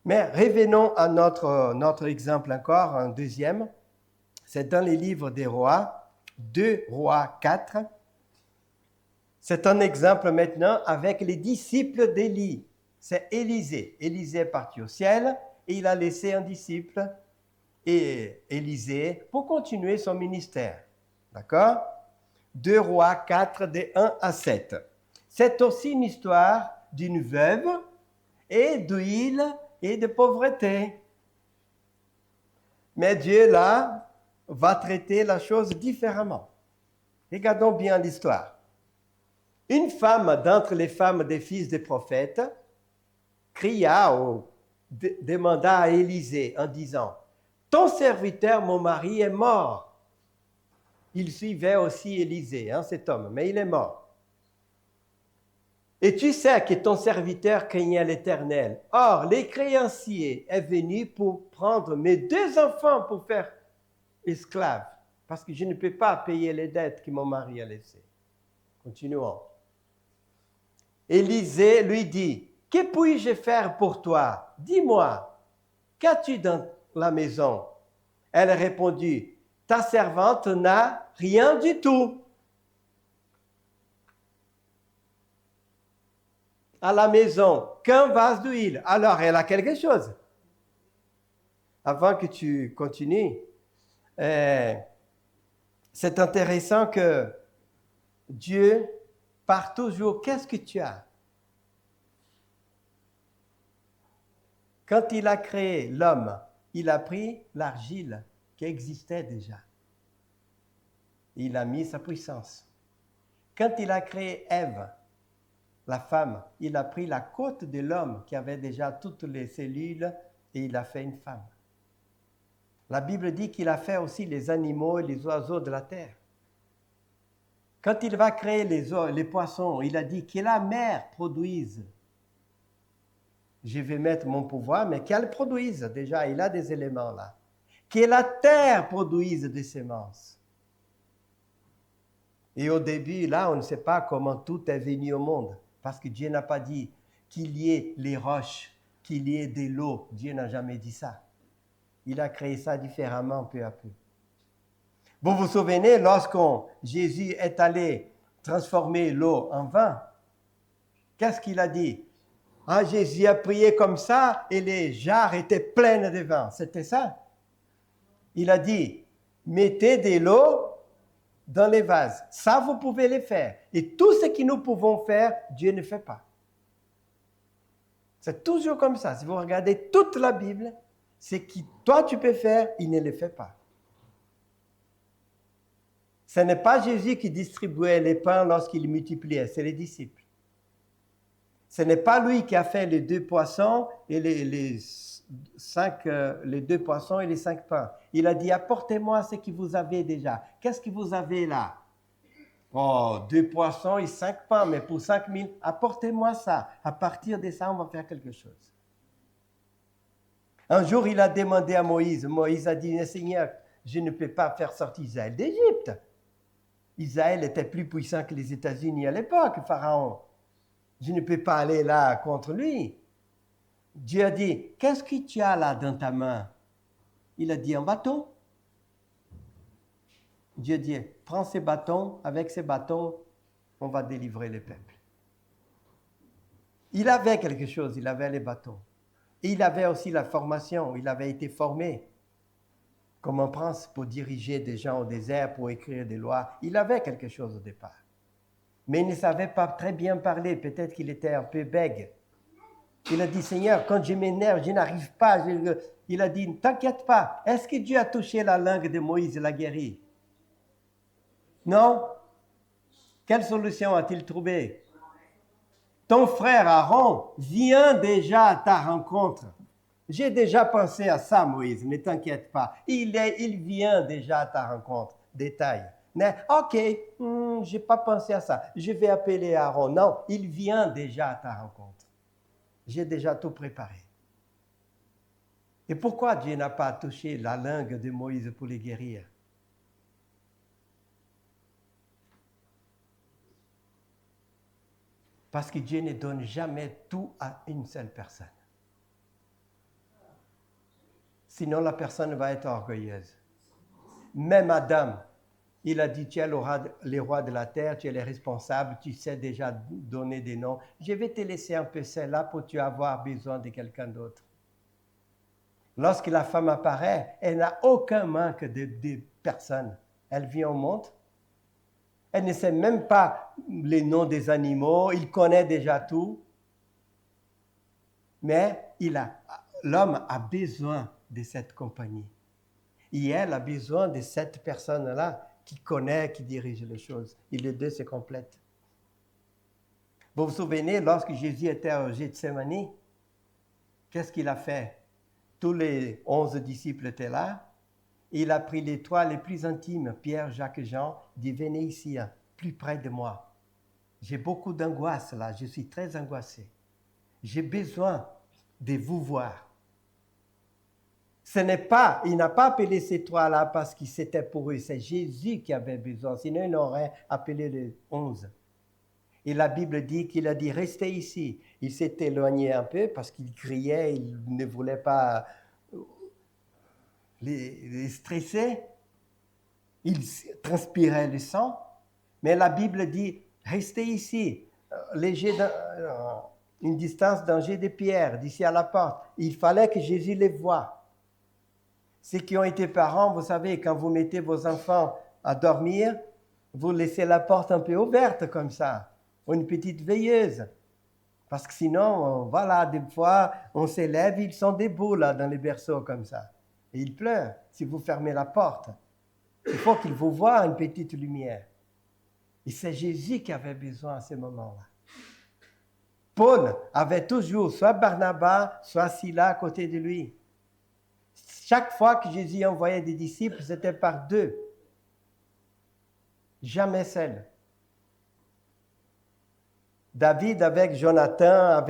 Mais revenons à notre exemple encore, un deuxième. C'est dans les livres des rois, 2 Rois 4. C'est un exemple maintenant avec les disciples d'Élie. C'est Élisée. Élisée est parti au ciel et il a laissé un disciple, et Élisée, pour continuer son ministère. D'accord? 2 Rois 4, de 1 à 7. C'est aussi une histoire d'une veuve et d'huile et de pauvreté. Mais Dieu, là, va traiter la chose différemment. Regardons bien l'histoire. Une femme d'entre les femmes des fils des prophètes cria ou demanda à Élisée en disant, « Ton serviteur, mon mari, est mort. » Il suivait aussi Élisée, cet homme, mais il est mort. Et tu sais que ton serviteur craignait l'Éternel. Or, les créanciers est venu pour prendre mes 2 enfants pour faire esclaves, parce que je ne peux pas payer les dettes que mon mari a laissées. Continuons. Élisée lui dit, « Que puis-je faire pour toi? Dis-moi, qu'as-tu dans la maison? » Elle répondit, « Ta servante n'a rien du tout. » à la maison qu'un vase d'huile, alors elle a quelque chose. Avant que tu continues, c'est intéressant que Dieu part toujours, qu'est-ce que tu as? Quand il a créé l'homme, il a pris l'argile qui existait déjà. Il a mis sa puissance. Quand il a créé Ève, la femme, il a pris la côte de l'homme qui avait déjà toutes les cellules et il a fait une femme. La Bible dit qu'il a fait aussi les animaux et les oiseaux de la terre. Quand il va créer les poissons, il a dit que la mer produise. Je vais mettre mon pouvoir, mais qu'elle produise. Déjà, il a des éléments là. Que la terre produise des semences. Et au début, là, on ne sait pas comment tout est venu au monde. Parce que Dieu n'a pas dit qu'il y ait les roches, qu'il y ait de l'eau. Dieu n'a jamais dit ça. Il a créé ça différemment peu à peu. Vous vous souvenez, Jésus est allé transformer l'eau en vin, qu'est-ce qu'il a dit? Ah, Jésus a prié comme ça et les jarres étaient pleines de vin. C'était ça. Il a dit, mettez de l'eau dans les vases. Ça, vous pouvez le faire. Et tout ce que nous pouvons faire, Dieu ne fait pas. C'est toujours comme ça. Si vous regardez toute la Bible, ce que toi tu peux faire, il ne le fait pas. Ce n'est pas Jésus qui distribuait les pains lorsqu'il multipliait, c'est les disciples. Ce n'est pas lui qui a fait les 2 poissons et les 2 poissons et les 5 pains. Il a dit, apportez-moi ce que vous avez déjà. Qu'est-ce que vous avez là? Oh, 2 poissons et 5 pains, mais pour 5000, apportez-moi ça. À partir de ça, on va faire quelque chose. Un jour, il a demandé à Moïse. Moïse a dit, Seigneur, je ne peux pas faire sortir Israël d'Égypte. Israël était plus puissant que les États-Unis à l'époque, Pharaon. Je ne peux pas aller là contre lui. Dieu a dit, qu'est-ce que tu as là dans ta main? Il a dit, un bâton. Dieu dit, prends ces bâtons, avec ces bâtons, on va délivrer le peuple. Il avait quelque chose, il avait les bâtons. Et il avait aussi la formation, il avait été formé comme un prince pour diriger des gens au désert, pour écrire des lois. Il avait quelque chose au départ. Mais il ne savait pas très bien parler, peut-être qu'il était un peu bègue. Il a dit, Seigneur, quand je m'énerve, je n'arrive pas. Il a dit, ne t'inquiète pas, est-ce que Dieu a touché la langue de Moïse et l'a guéri? Non? Quelle solution a-t-il trouvé? Ton frère Aaron vient déjà à ta rencontre. J'ai déjà pensé à ça, Moïse, ne t'inquiète pas. Il vient déjà à ta rencontre. Détail. Mais, ok, je n'ai pas pensé à ça. Je vais appeler Aaron. Non, il vient déjà à ta rencontre. J'ai déjà tout préparé. Et pourquoi Dieu n'a pas touché la langue de Moïse pour les guérir? Parce que Dieu ne donne jamais tout à une seule personne. Sinon, la personne va être orgueilleuse. Même Adam, il a dit, tu es les rois de la terre, tu es les responsables, tu sais déjà donner des noms. Je vais te laisser un peu celle-là pour tu avoir besoin de quelqu'un d'autre. Lorsque la femme apparaît, elle n'a aucun manque de personnes. Elle vient au monde. Elle ne sait même pas les noms des animaux. Il connaît déjà tout. Mais l'homme a besoin de cette compagnie. Et elle a besoin de cette personne-là qui connaît, qui dirige les choses. Et les deux se complètent. Vous vous souvenez, lorsque Jésus était au Gethsémani, qu'est-ce qu'il a fait? Tous les 11 disciples étaient là. Il a pris les 3 les plus intimes, Pierre, Jacques et Jean, dit, venez ici, plus près de moi. J'ai beaucoup d'angoisse là, je suis très angoissé. J'ai besoin de vous voir. Il n'a pas appelé ces 3-là parce que c'était pour eux. C'est Jésus qui avait besoin. Sinon, il aurait appelé les 11. Et la Bible dit qu'il a dit, restez ici. Il s'est éloigné un peu parce qu'il criait, il ne voulait pas les stresser. Il transpirait le sang. Mais la Bible dit, restez ici. une distance d'un jet de pierre d'ici à la porte. Il fallait que Jésus les voie. Ceux qui ont été parents, vous savez, quand vous mettez vos enfants à dormir, vous laissez la porte un peu ouverte comme ça, ou une petite veilleuse. Parce que sinon, voilà, des fois, on s'élève, ils sont debout là dans les berceaux comme ça. Et ils pleurent si vous fermez la porte. Il faut qu'ils vous voient une petite lumière. Et c'est Jésus qui avait besoin à ce moment-là. Paul avait toujours soit Barnabas, soit Silas à côté de lui. Chaque fois que Jésus envoyait des disciples, c'était par deux. Jamais seul. David avec Jonathan,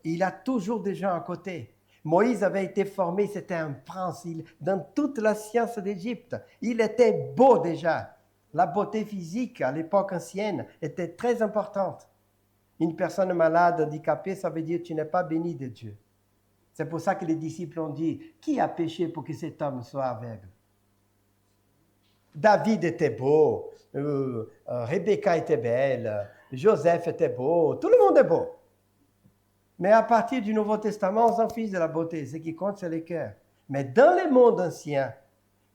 il a toujours des gens à côté. Moïse avait été formé, c'était un prince dans toute la science d'Égypte. Il était beau déjà. La beauté physique à l'époque ancienne était très importante. Une personne malade, handicapée, ça veut dire que tu n'es pas béni de Dieu. C'est pour ça que les disciples ont dit, qui a péché pour que cet homme soit aveugle? David était beau, Rebecca était belle, Joseph était beau, tout le monde est beau. Mais à partir du Nouveau Testament, on s'en fiche de la beauté. Ce qui compte, c'est le cœur. Mais dans le monde ancien,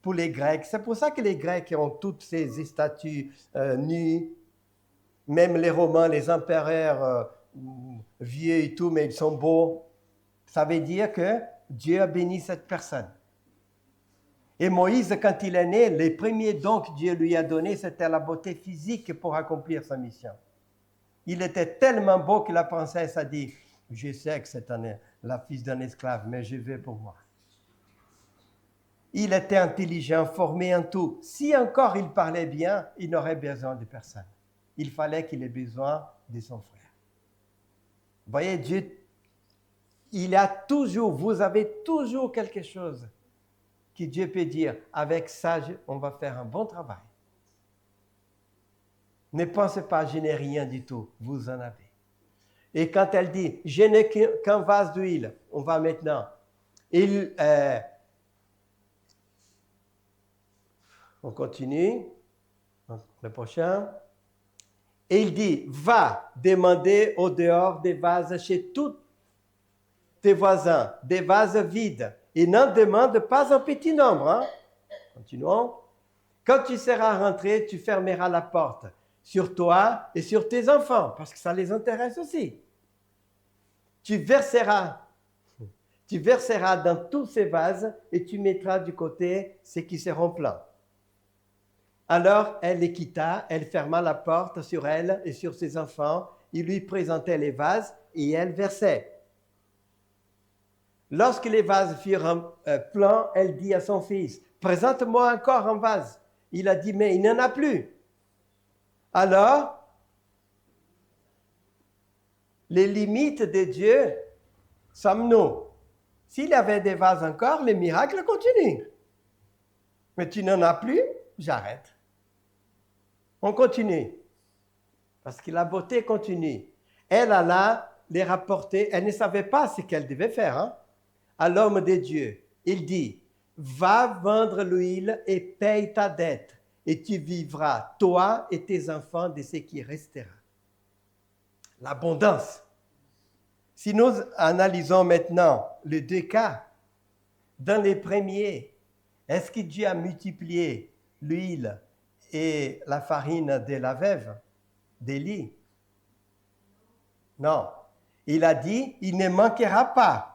pour les Grecs, c'est pour ça que les Grecs ont toutes ces statues nues. Même les Romains, les empereurs vieux et tout, mais ils sont beaux. Ça veut dire que Dieu a béni cette personne. Et Moïse, quand il est né, les premiers dons que Dieu lui a donnés, c'était la beauté physique pour accomplir sa mission. Il était tellement beau que la princesse a dit, je sais que c'est la fille d'un esclave, mais je veux pour moi. Il était intelligent, formé en tout. Si encore il parlait bien, il n'aurait besoin de personne. Il fallait qu'il ait besoin de son frère. Vous voyez, Dieu, vous avez toujours quelque chose que Dieu peut dire, avec ça, on va faire un bon travail. Ne pensez pas, je n'ai rien du tout, vous en avez. Et quand elle dit, je n'ai qu'un vase d'huile, on va maintenant. On continue, le prochain. Et il dit, va demander au dehors des vases chez tous tes voisins, des vases vides. Et n'en demande pas un petit nombre. Hein? Continuons. Quand tu seras rentré, tu fermeras la porte sur toi et sur tes enfants, parce que ça les intéresse aussi. Tu verseras dans tous ces vases et tu mettras du côté ceux qui seront pleins. Alors elle les quitta, elle ferma la porte sur elle et sur ses enfants. Il lui présentait les vases et elle versait. Lorsque les vases furent pleins, elle dit à son fils, « Présente-moi encore un vase. » Il a dit, « Mais il n'y en a plus. » Alors, les limites de Dieu sommes-nous. S'il y avait des vases encore, les miracles continuent. Mais tu n'en as plus, j'arrête. On continue. Parce que la beauté continue. Elle alla les rapporter. Elle ne savait pas ce qu'elle devait faire. Hein? À l'homme de Dieu, il dit, va vendre l'huile et paye ta dette. Et tu vivras, toi et tes enfants, de ce qui restera. L'abondance. Si nous analysons maintenant les deux cas, dans les premiers, est-ce que Dieu a multiplié l'huile et la farine de la veuve d'Élie? Non. Il a dit, il ne manquera pas.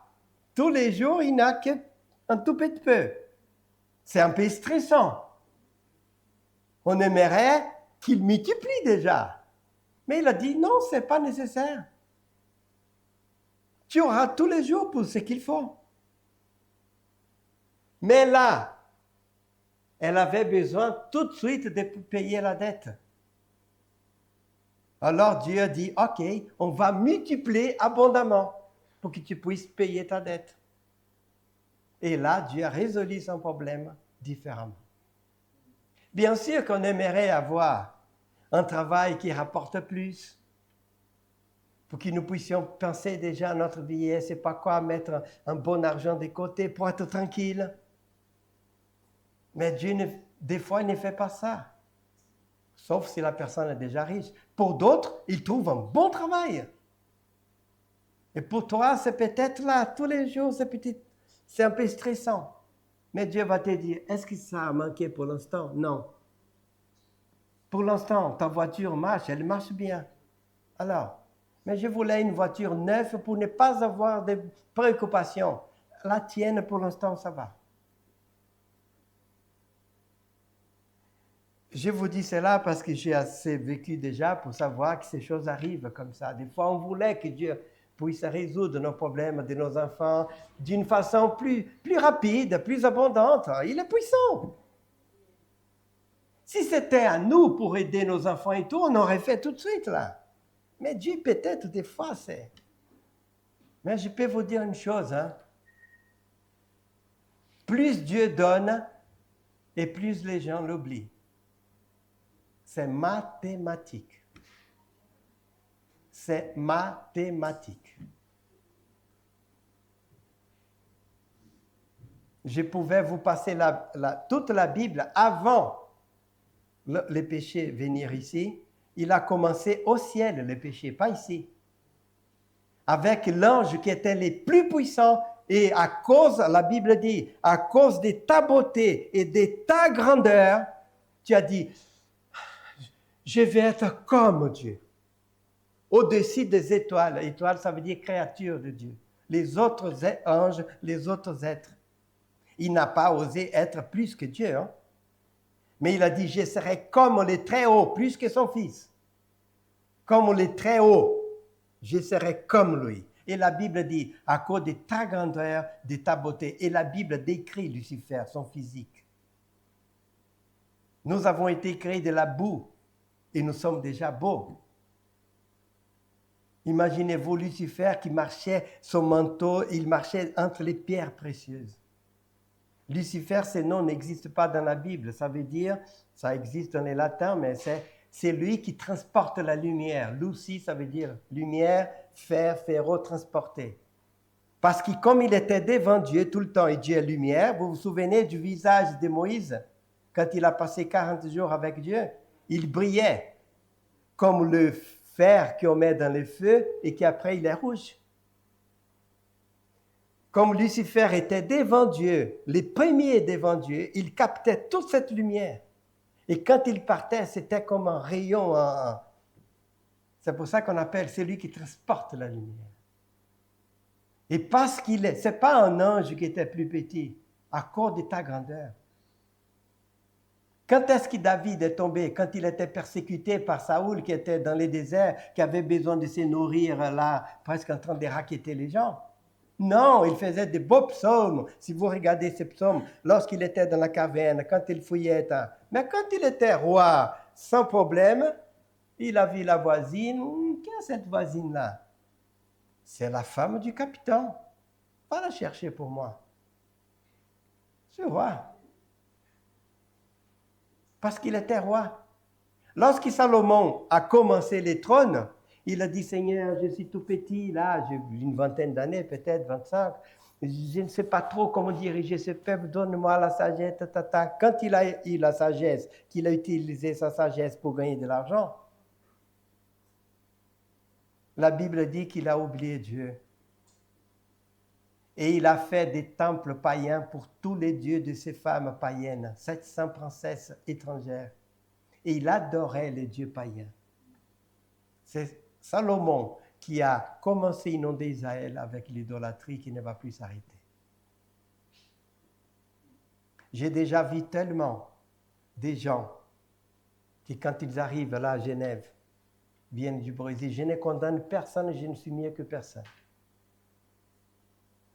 Tous les jours, il n'a qu'un tout petit peu. C'est un peu stressant. On aimerait qu'il multiplie déjà. Mais il a dit, non, ce n'est pas nécessaire. Tu auras tous les jours pour ce qu'il faut. Mais là, elle avait besoin tout de suite de payer la dette. Alors Dieu a dit, ok, on va multiplier abondamment pour que tu puisses payer ta dette. Et là, Dieu a résolu son problème différemment. Bien sûr qu'on aimerait avoir un travail qui rapporte plus, pour que nous puissions penser déjà à notre vieillesse, c'est pas quoi mettre un bon argent de côté pour être tranquille. Mais Dieu, des fois, il ne fait pas ça. Sauf si la personne est déjà riche. Pour d'autres, ils trouvent un bon travail. Et pour toi, c'est peut-être là, tous les jours, c'est un peu stressant. Mais Dieu va te dire, est-ce que ça a manqué pour l'instant? Non. Pour l'instant, ta voiture marche, elle marche bien. Alors, mais je voulais une voiture neuve pour ne pas avoir de préoccupations. La tienne, pour l'instant, ça va. Je vous dis cela parce que j'ai assez vécu déjà pour savoir que ces choses arrivent comme ça. Des fois, on voulait que Dieu puisse résoudre nos problèmes de nos enfants d'une façon plus rapide, plus abondante. Il est puissant. Si c'était à nous pour aider nos enfants et tout, on aurait fait tout de suite là. Mais Dieu peut-être des fois c'est... Mais je peux vous dire une chose, hein. Plus Dieu donne et plus les gens l'oublient. C'est mathématique. C'est mathématique. Je pouvais vous passer toute la Bible avant les péchés venir ici. Il a commencé au ciel, les péchés, pas ici. Avec l'ange qui était le plus puissant, et à cause, la Bible dit, à cause de ta beauté et de ta grandeur, tu as dit, je vais être comme Dieu. Au-dessus des étoiles. Étoiles, ça veut dire créature de Dieu. Les autres anges, les autres êtres. Il n'a pas osé être plus que Dieu. Hein? Mais il a dit, je serai comme les très hauts, plus que son fils. Comme les très hauts, je serai comme lui. Et la Bible dit, à cause de ta grandeur, de ta beauté. Et la Bible décrit Lucifer, son physique. Nous avons été créés de la boue et nous sommes déjà beaux. Imaginez-vous Lucifer qui marchait, son manteau, il marchait entre les pierres précieuses. Lucifer, ce nom n'existe pas dans la Bible. Ça veut dire, ça existe dans les latins, mais c'est lui qui transporte la lumière. Luci, ça veut dire lumière, fer, ferro, transporter. Parce que comme il était devant Dieu tout le temps, et Dieu est lumière, vous vous souvenez du visage de Moïse, quand il a passé 40 jours avec Dieu, il brillait comme le fer qu'on met dans le feu et qu'après il est rouge. Comme Lucifer était devant Dieu, les premiers devant Dieu, il captait toute cette lumière. Et quand il partait, c'était comme un rayon. C'est pour ça qu'on appelle celui qui transporte la lumière. Et parce qu'il est, ce n'est pas un ange qui était plus petit, à cause de ta grandeur. Quand est-ce que David est tombé? Quand il était persécuté par Saoul, qui était dans les déserts, qui avait besoin de se nourrir là, presque en train de racketter les gens. Non, il faisait de beaux psaumes. Si vous regardez ces psaumes, lorsqu'il était dans la caverne, quand il fouillait. Mais quand il était roi, sans problème, il a vu la voisine. Qui est cette voisine-là? C'est la femme du capitaine. Va la chercher pour moi. C'est roi. Parce qu'il était roi. Lorsque Salomon a commencé les trônes, il a dit, Seigneur, je suis tout petit, là, j'ai une vingtaine d'années, peut-être 25. Je ne sais pas trop comment diriger ce peuple, donne-moi la sagesse. Quand il a eu la sagesse, qu'il a utilisé sa sagesse pour gagner de l'argent, la Bible dit qu'il a oublié Dieu. Et il a fait des temples païens pour tous les dieux de ces femmes païennes, 700 princesses étrangères. Et il adorait les dieux païens. C'est Salomon qui a commencé à inonder Israël avec l'idolâtrie qui ne va plus s'arrêter. J'ai déjà vu tellement des gens qui, quand ils arrivent là à Genève, viennent du Brésil. Je ne condamne personne, je ne suis mieux que personne.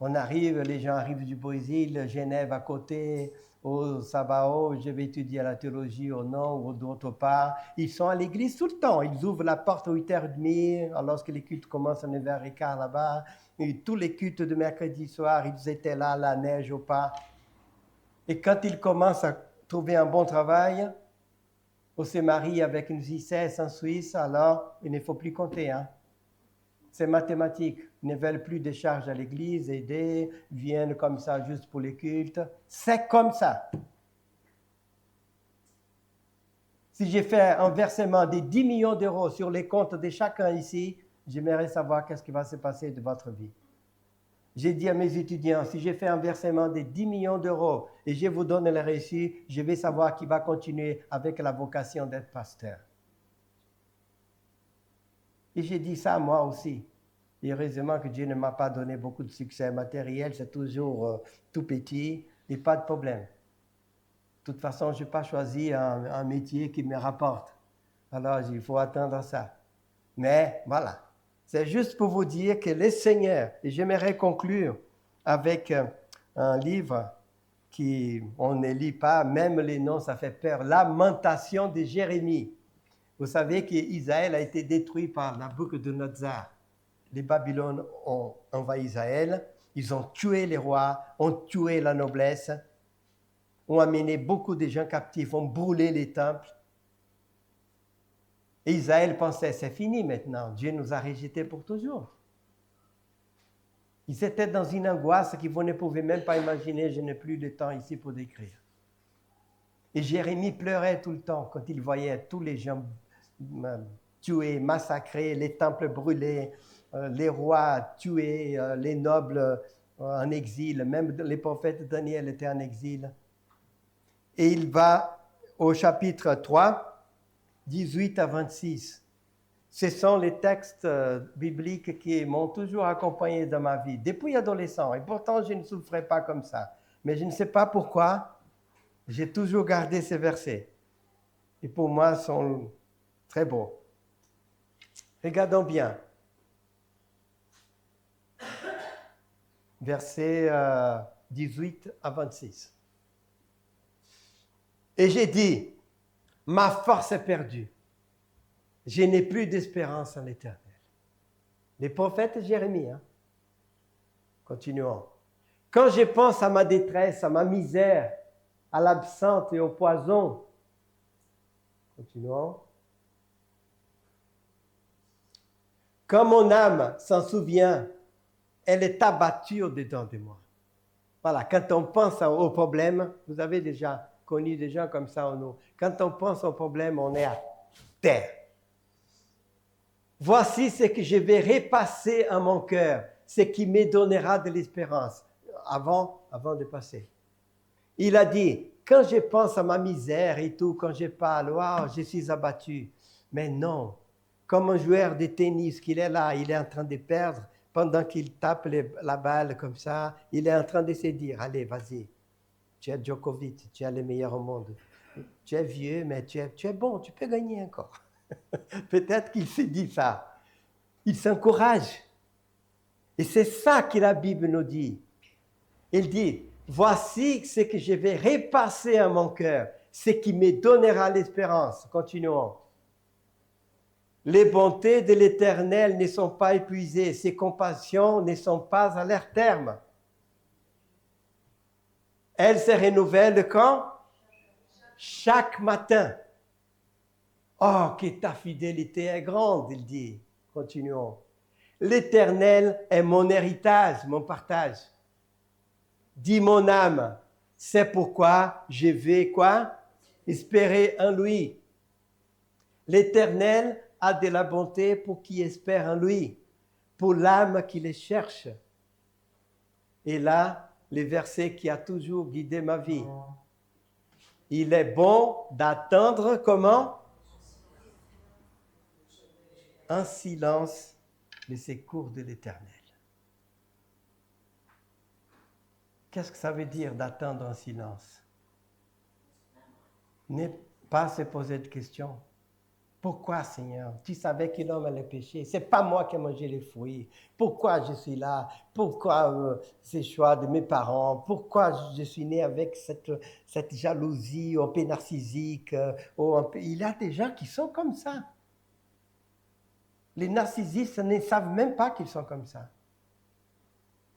On arrive, les gens arrivent du Brésil, Genève à côté, au Sabao, je vais étudier la théologie au nord ou d'autre part. Ils sont à l'église tout le temps. Ils ouvrent la porte à 8h30, lorsque les cultes commencent à 9h15 là-bas. Et tous les cultes de mercredi soir, ils étaient là, la neige ou pas. Et quand ils commencent à trouver un bon travail, on se marie avec une Suissesse en Suisse, alors il ne faut plus compter. Hein. C'est mathématique. Ils ne veulent plus de charges à l'église, aider, viennent comme ça juste pour les cultes. C'est comme ça. Si j'ai fait un versement de 10 millions d'euros sur les comptes de chacun ici, j'aimerais savoir qu'est-ce qui va se passer de votre vie. J'ai dit à mes étudiants, si j'ai fait un versement de 10 millions d'euros et je vous donne le reçu, je vais savoir qui va continuer avec la vocation d'être pasteur. Et j'ai dit ça moi aussi. Et heureusement que Dieu ne m'a pas donné beaucoup de succès matériel, c'est toujours tout petit et pas de problème. De toute façon, je n'ai pas choisi un métier qui me rapporte. Alors, il faut attendre ça. Mais voilà, c'est juste pour vous dire que le Seigneur, et j'aimerais conclure avec un livre on ne lit pas, même les noms, ça fait peur. Lamentation de Jérémie. Vous savez qu'Israël a été détruit par Nabuchodonosor. Les Babyloniens ont envahi Israël, ils ont tué les rois, ont tué la noblesse, ont amené beaucoup de gens captifs, ont brûlé les temples. Et Israël pensait, c'est fini maintenant, Dieu nous a rejetés pour toujours. Ils étaient dans une angoisse que vous ne pouvez même pas imaginer, je n'ai plus de temps ici pour décrire. Et Jérémie pleurait tout le temps quand il voyait tous les gens tués, massacrés, les temples brûlés, les rois tués, les nobles en exil, même les prophètes Daniel étaient en exil. Et il va au chapitre 3, 18 à 26. Ce sont les textes bibliques qui m'ont toujours accompagné dans ma vie, depuis adolescent. Et pourtant, je ne souffrais pas comme ça. Mais je ne sais pas pourquoi, j'ai toujours gardé ces versets. Et pour moi, ils sont très beaux. Regardons bien. Versets 18 à 26. Et j'ai dit, ma force est perdue. Je n'ai plus d'espérance en l'Éternel. Les prophètes Jérémie. Continuons. Quand je pense à ma détresse, à ma misère, à l'absente et au poison. Continuons. Quand mon âme s'en souvient, elle est abattue au-dedans de moi. Voilà, quand on pense au problème, vous avez déjà connu des gens comme ça en nous. Quand on pense au problème, on est à terre. Voici ce que je vais repasser à mon cœur, ce qui me donnera de l'espérance. Avant de passer. Il a dit, quand je pense à ma misère et tout, quand je parle, wow, je suis abattu. Mais non, comme un joueur de tennis qu'il est là, il est en train de perdre, pendant qu'il tape la balle comme ça, il est en train de se dire, allez, vas-y, tu es Djokovic, tu es le meilleur au monde. Tu es vieux, mais tu es bon, tu peux gagner encore. Peut-être qu'il se dit ça. Il s'encourage. Et c'est ça que la Bible nous dit. Il dit, voici ce que je vais repasser à mon cœur, ce qui me donnera l'espérance. Continuons. Les bontés de l'Éternel ne sont pas épuisées, ses compassions ne sont pas à leur terme. Elles se renouvellent quand? Chaque matin. Oh, que ta fidélité est grande, il dit. Continuons. L'Éternel est mon héritage, mon partage. Dit mon âme, c'est pourquoi je vais quoi? Espérer en lui. L'Éternel a de la bonté pour qui espère en lui, pour l'âme qui le cherche. Et là, le verset qui a toujours guidé ma vie. Il est bon d'attendre comment? En silence le secours de l'Éternel. Qu'est-ce que ça veut dire d'attendre en silence? Ne pas se poser de questions. Pourquoi, Seigneur? Tu savais que l'homme allait pécher. Ce n'est pas moi qui ai mangé les fruits. Pourquoi je suis là? Pourquoi ces choix de mes parents? Pourquoi je suis né avec cette jalousie un peu narcissique? Il y a des gens qui sont comme ça. Les narcissistes ne savent même pas qu'ils sont comme ça.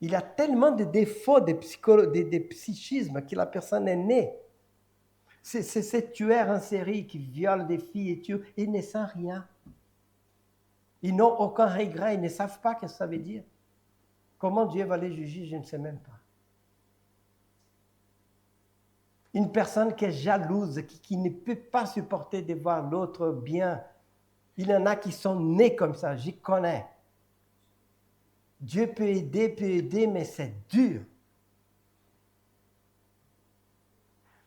Il y a tellement de défauts de psychisme que la personne est née. C'est ces tueurs en série qui violent des filles et tuent. Ils ne savent rien. Ils n'ont aucun regret. Ils ne savent pas ce que ça veut dire. Comment Dieu va les juger, je ne sais même pas. Une personne qui est jalouse, qui ne peut pas supporter de voir l'autre bien. Il y en a qui sont nés comme ça, j'y connais. Dieu peut aider, mais c'est dur.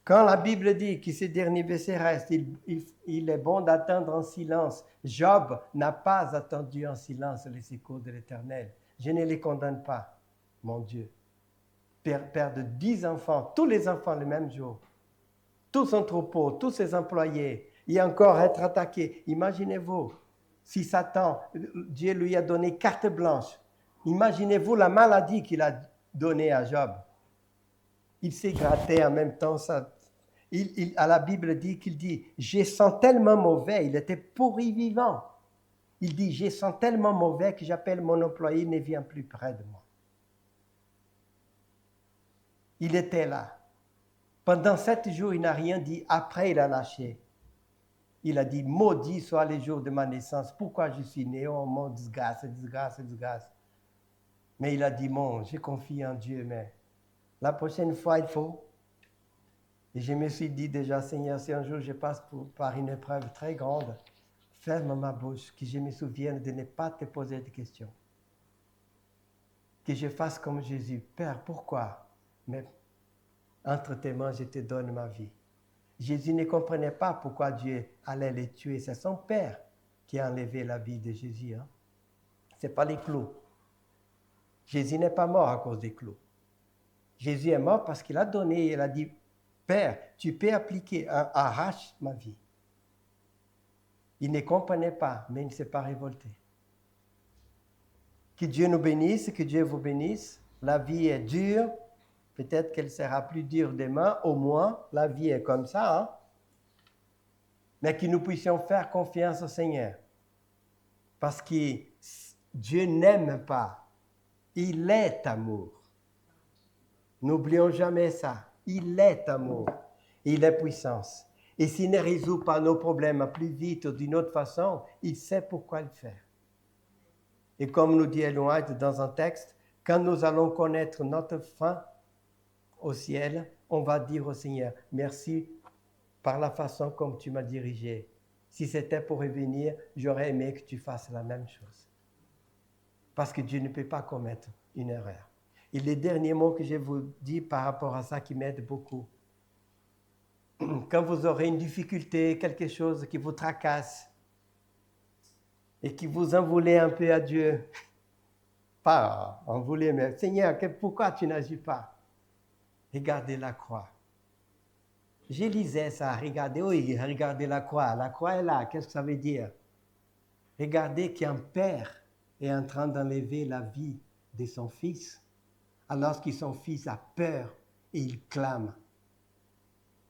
Quand la Bible dit que ces derniers versets restent, il est bon d'attendre en silence. Job n'a pas attendu en silence les secours de l'Éternel. Je ne les condamne pas, mon Dieu. Père de 10 enfants, tous les enfants le même jour, tout son troupeau, tous ses employés, et encore être attaqué. Imaginez-vous, si Satan, Dieu lui a donné carte blanche, imaginez-vous la maladie qu'il a donnée à Job. Il s'est gratté en même temps. À la Bible dit qu'il dit, je sens tellement mauvais, il était pourri vivant. Il dit, je sens tellement mauvais que j'appelle mon employé, il ne vient plus près de moi. Il était là. Pendant 7 jours, il n'a rien dit. Après, il a lâché. Il a dit, maudit soit les jours de ma naissance. Pourquoi je suis né? Oh, mon disgrâce. Mais il a dit, j'ai confié en Dieu, mais la prochaine fois, il faut. Et je me suis dit déjà, Seigneur, si un jour je passe par une épreuve très grande, ferme ma bouche, que je me souvienne de ne pas te poser de questions. Que je fasse comme Jésus. Père, pourquoi? Mais entre tes mains, je te donne ma vie. Jésus ne comprenait pas pourquoi Dieu allait les tuer. C'est son Père qui a enlevé la vie de Jésus. Hein? Ce n'est pas les clous. Jésus n'est pas mort à cause des clous. Jésus est mort parce qu'il a donné, il a dit, Père, tu peux appliquer, arrache ma vie. Il ne comprenait pas, mais il ne s'est pas révolté. Que Dieu nous bénisse, que Dieu vous bénisse. La vie est dure. Peut-être qu'elle sera plus dure demain. Au moins, la vie est comme ça. Hein? Mais que nous puissions faire confiance au Seigneur. Parce que Dieu n'aime pas. Il est amour. N'oublions jamais ça. Il est amour. Il est puissance. Et s'il ne résout pas nos problèmes plus vite ou d'une autre façon, il sait pourquoi le faire. Et comme nous dit Ellen White dans un texte, quand nous allons connaître notre fin au ciel, on va dire au Seigneur, merci par la façon comme tu m'as dirigé. Si c'était pour revenir, j'aurais aimé que tu fasses la même chose. Parce que Dieu ne peut pas commettre une erreur. Et les derniers mots que je vous dis par rapport à ça qui m'aident beaucoup. Quand vous aurez une difficulté, quelque chose qui vous tracasse et qui vous en voulez un peu à Dieu, pas en voulez, mais Seigneur, pourquoi tu n'agis pas? Regardez la croix. Je lisais ça, regardez la croix. La croix est là, qu'est-ce que ça veut dire? Regardez qu'un père est en train d'enlever la vie de son fils, alors que son fils a peur et il clame.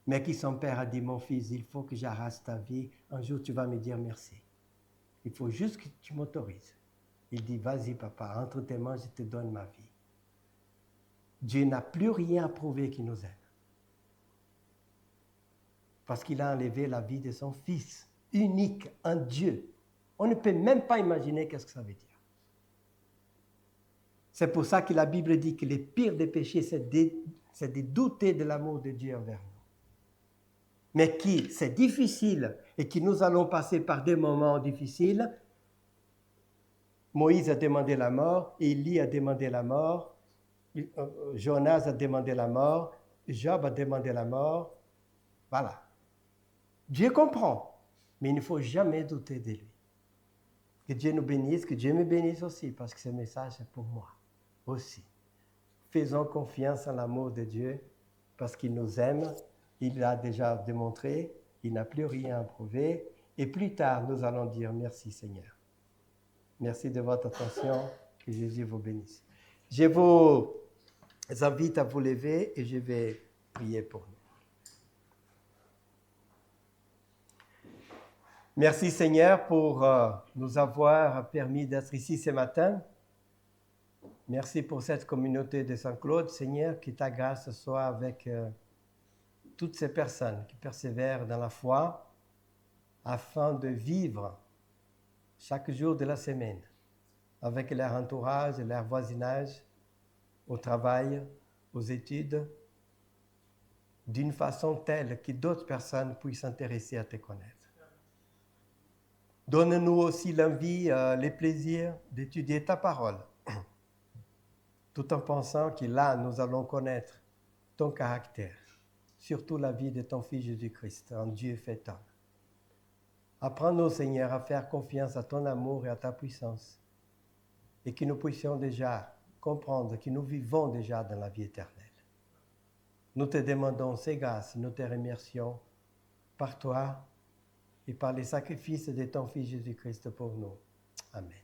Mais que son père a dit, mon fils, il faut que j'arrache ta vie. Un jour, tu vas me dire merci. Il faut juste que tu m'autorises. Il dit, vas-y papa, entre tes mains, je te donne ma vie. Dieu n'a plus rien à prouver qu'il nous aime. Parce qu'il a enlevé la vie de son fils, unique, un Dieu. On ne peut même pas imaginer qu'est-ce que ça veut dire. C'est pour ça que la Bible dit que le pire des péchés, c'est de douter de l'amour de Dieu envers nous. Mais qui, c'est difficile et que nous allons passer par des moments difficiles. Moïse a demandé la mort, Élie a demandé la mort, Jonas a demandé la mort, Job a demandé la mort. Voilà. Dieu comprend, mais il ne faut jamais douter de lui. Que Dieu nous bénisse, que Dieu me bénisse aussi, parce que ce message est pour moi aussi. Faisons confiance en l'amour de Dieu, parce qu'il nous aime. Il l'a déjà démontré, il n'a plus rien à prouver. Et plus tard, nous allons dire merci Seigneur. Merci de votre attention, que Jésus vous bénisse. Je vous invite à vous lever et je vais prier pour nous. Merci Seigneur pour nous avoir permis d'être ici ce matin. Merci pour cette communauté de Saint-Claude. Seigneur, que ta grâce soit avec toutes ces personnes qui persévèrent dans la foi afin de vivre chaque jour de la semaine avec leur entourage, leur voisinage, au travail, aux études, d'une façon telle que d'autres personnes puissent s'intéresser à te connaître. Donne-nous aussi l'envie, les plaisirs d'étudier ta parole tout en pensant que là, nous allons connaître ton caractère, surtout la vie de ton Fils Jésus-Christ, en Dieu fait homme. Apprends-nous, Seigneur, à faire confiance à ton amour et à ta puissance, et que nous puissions déjà comprendre que nous vivons déjà dans la vie éternelle. Nous te demandons ces grâces, nous te remercions par toi et par les sacrifices de ton Fils Jésus-Christ pour nous. Amen.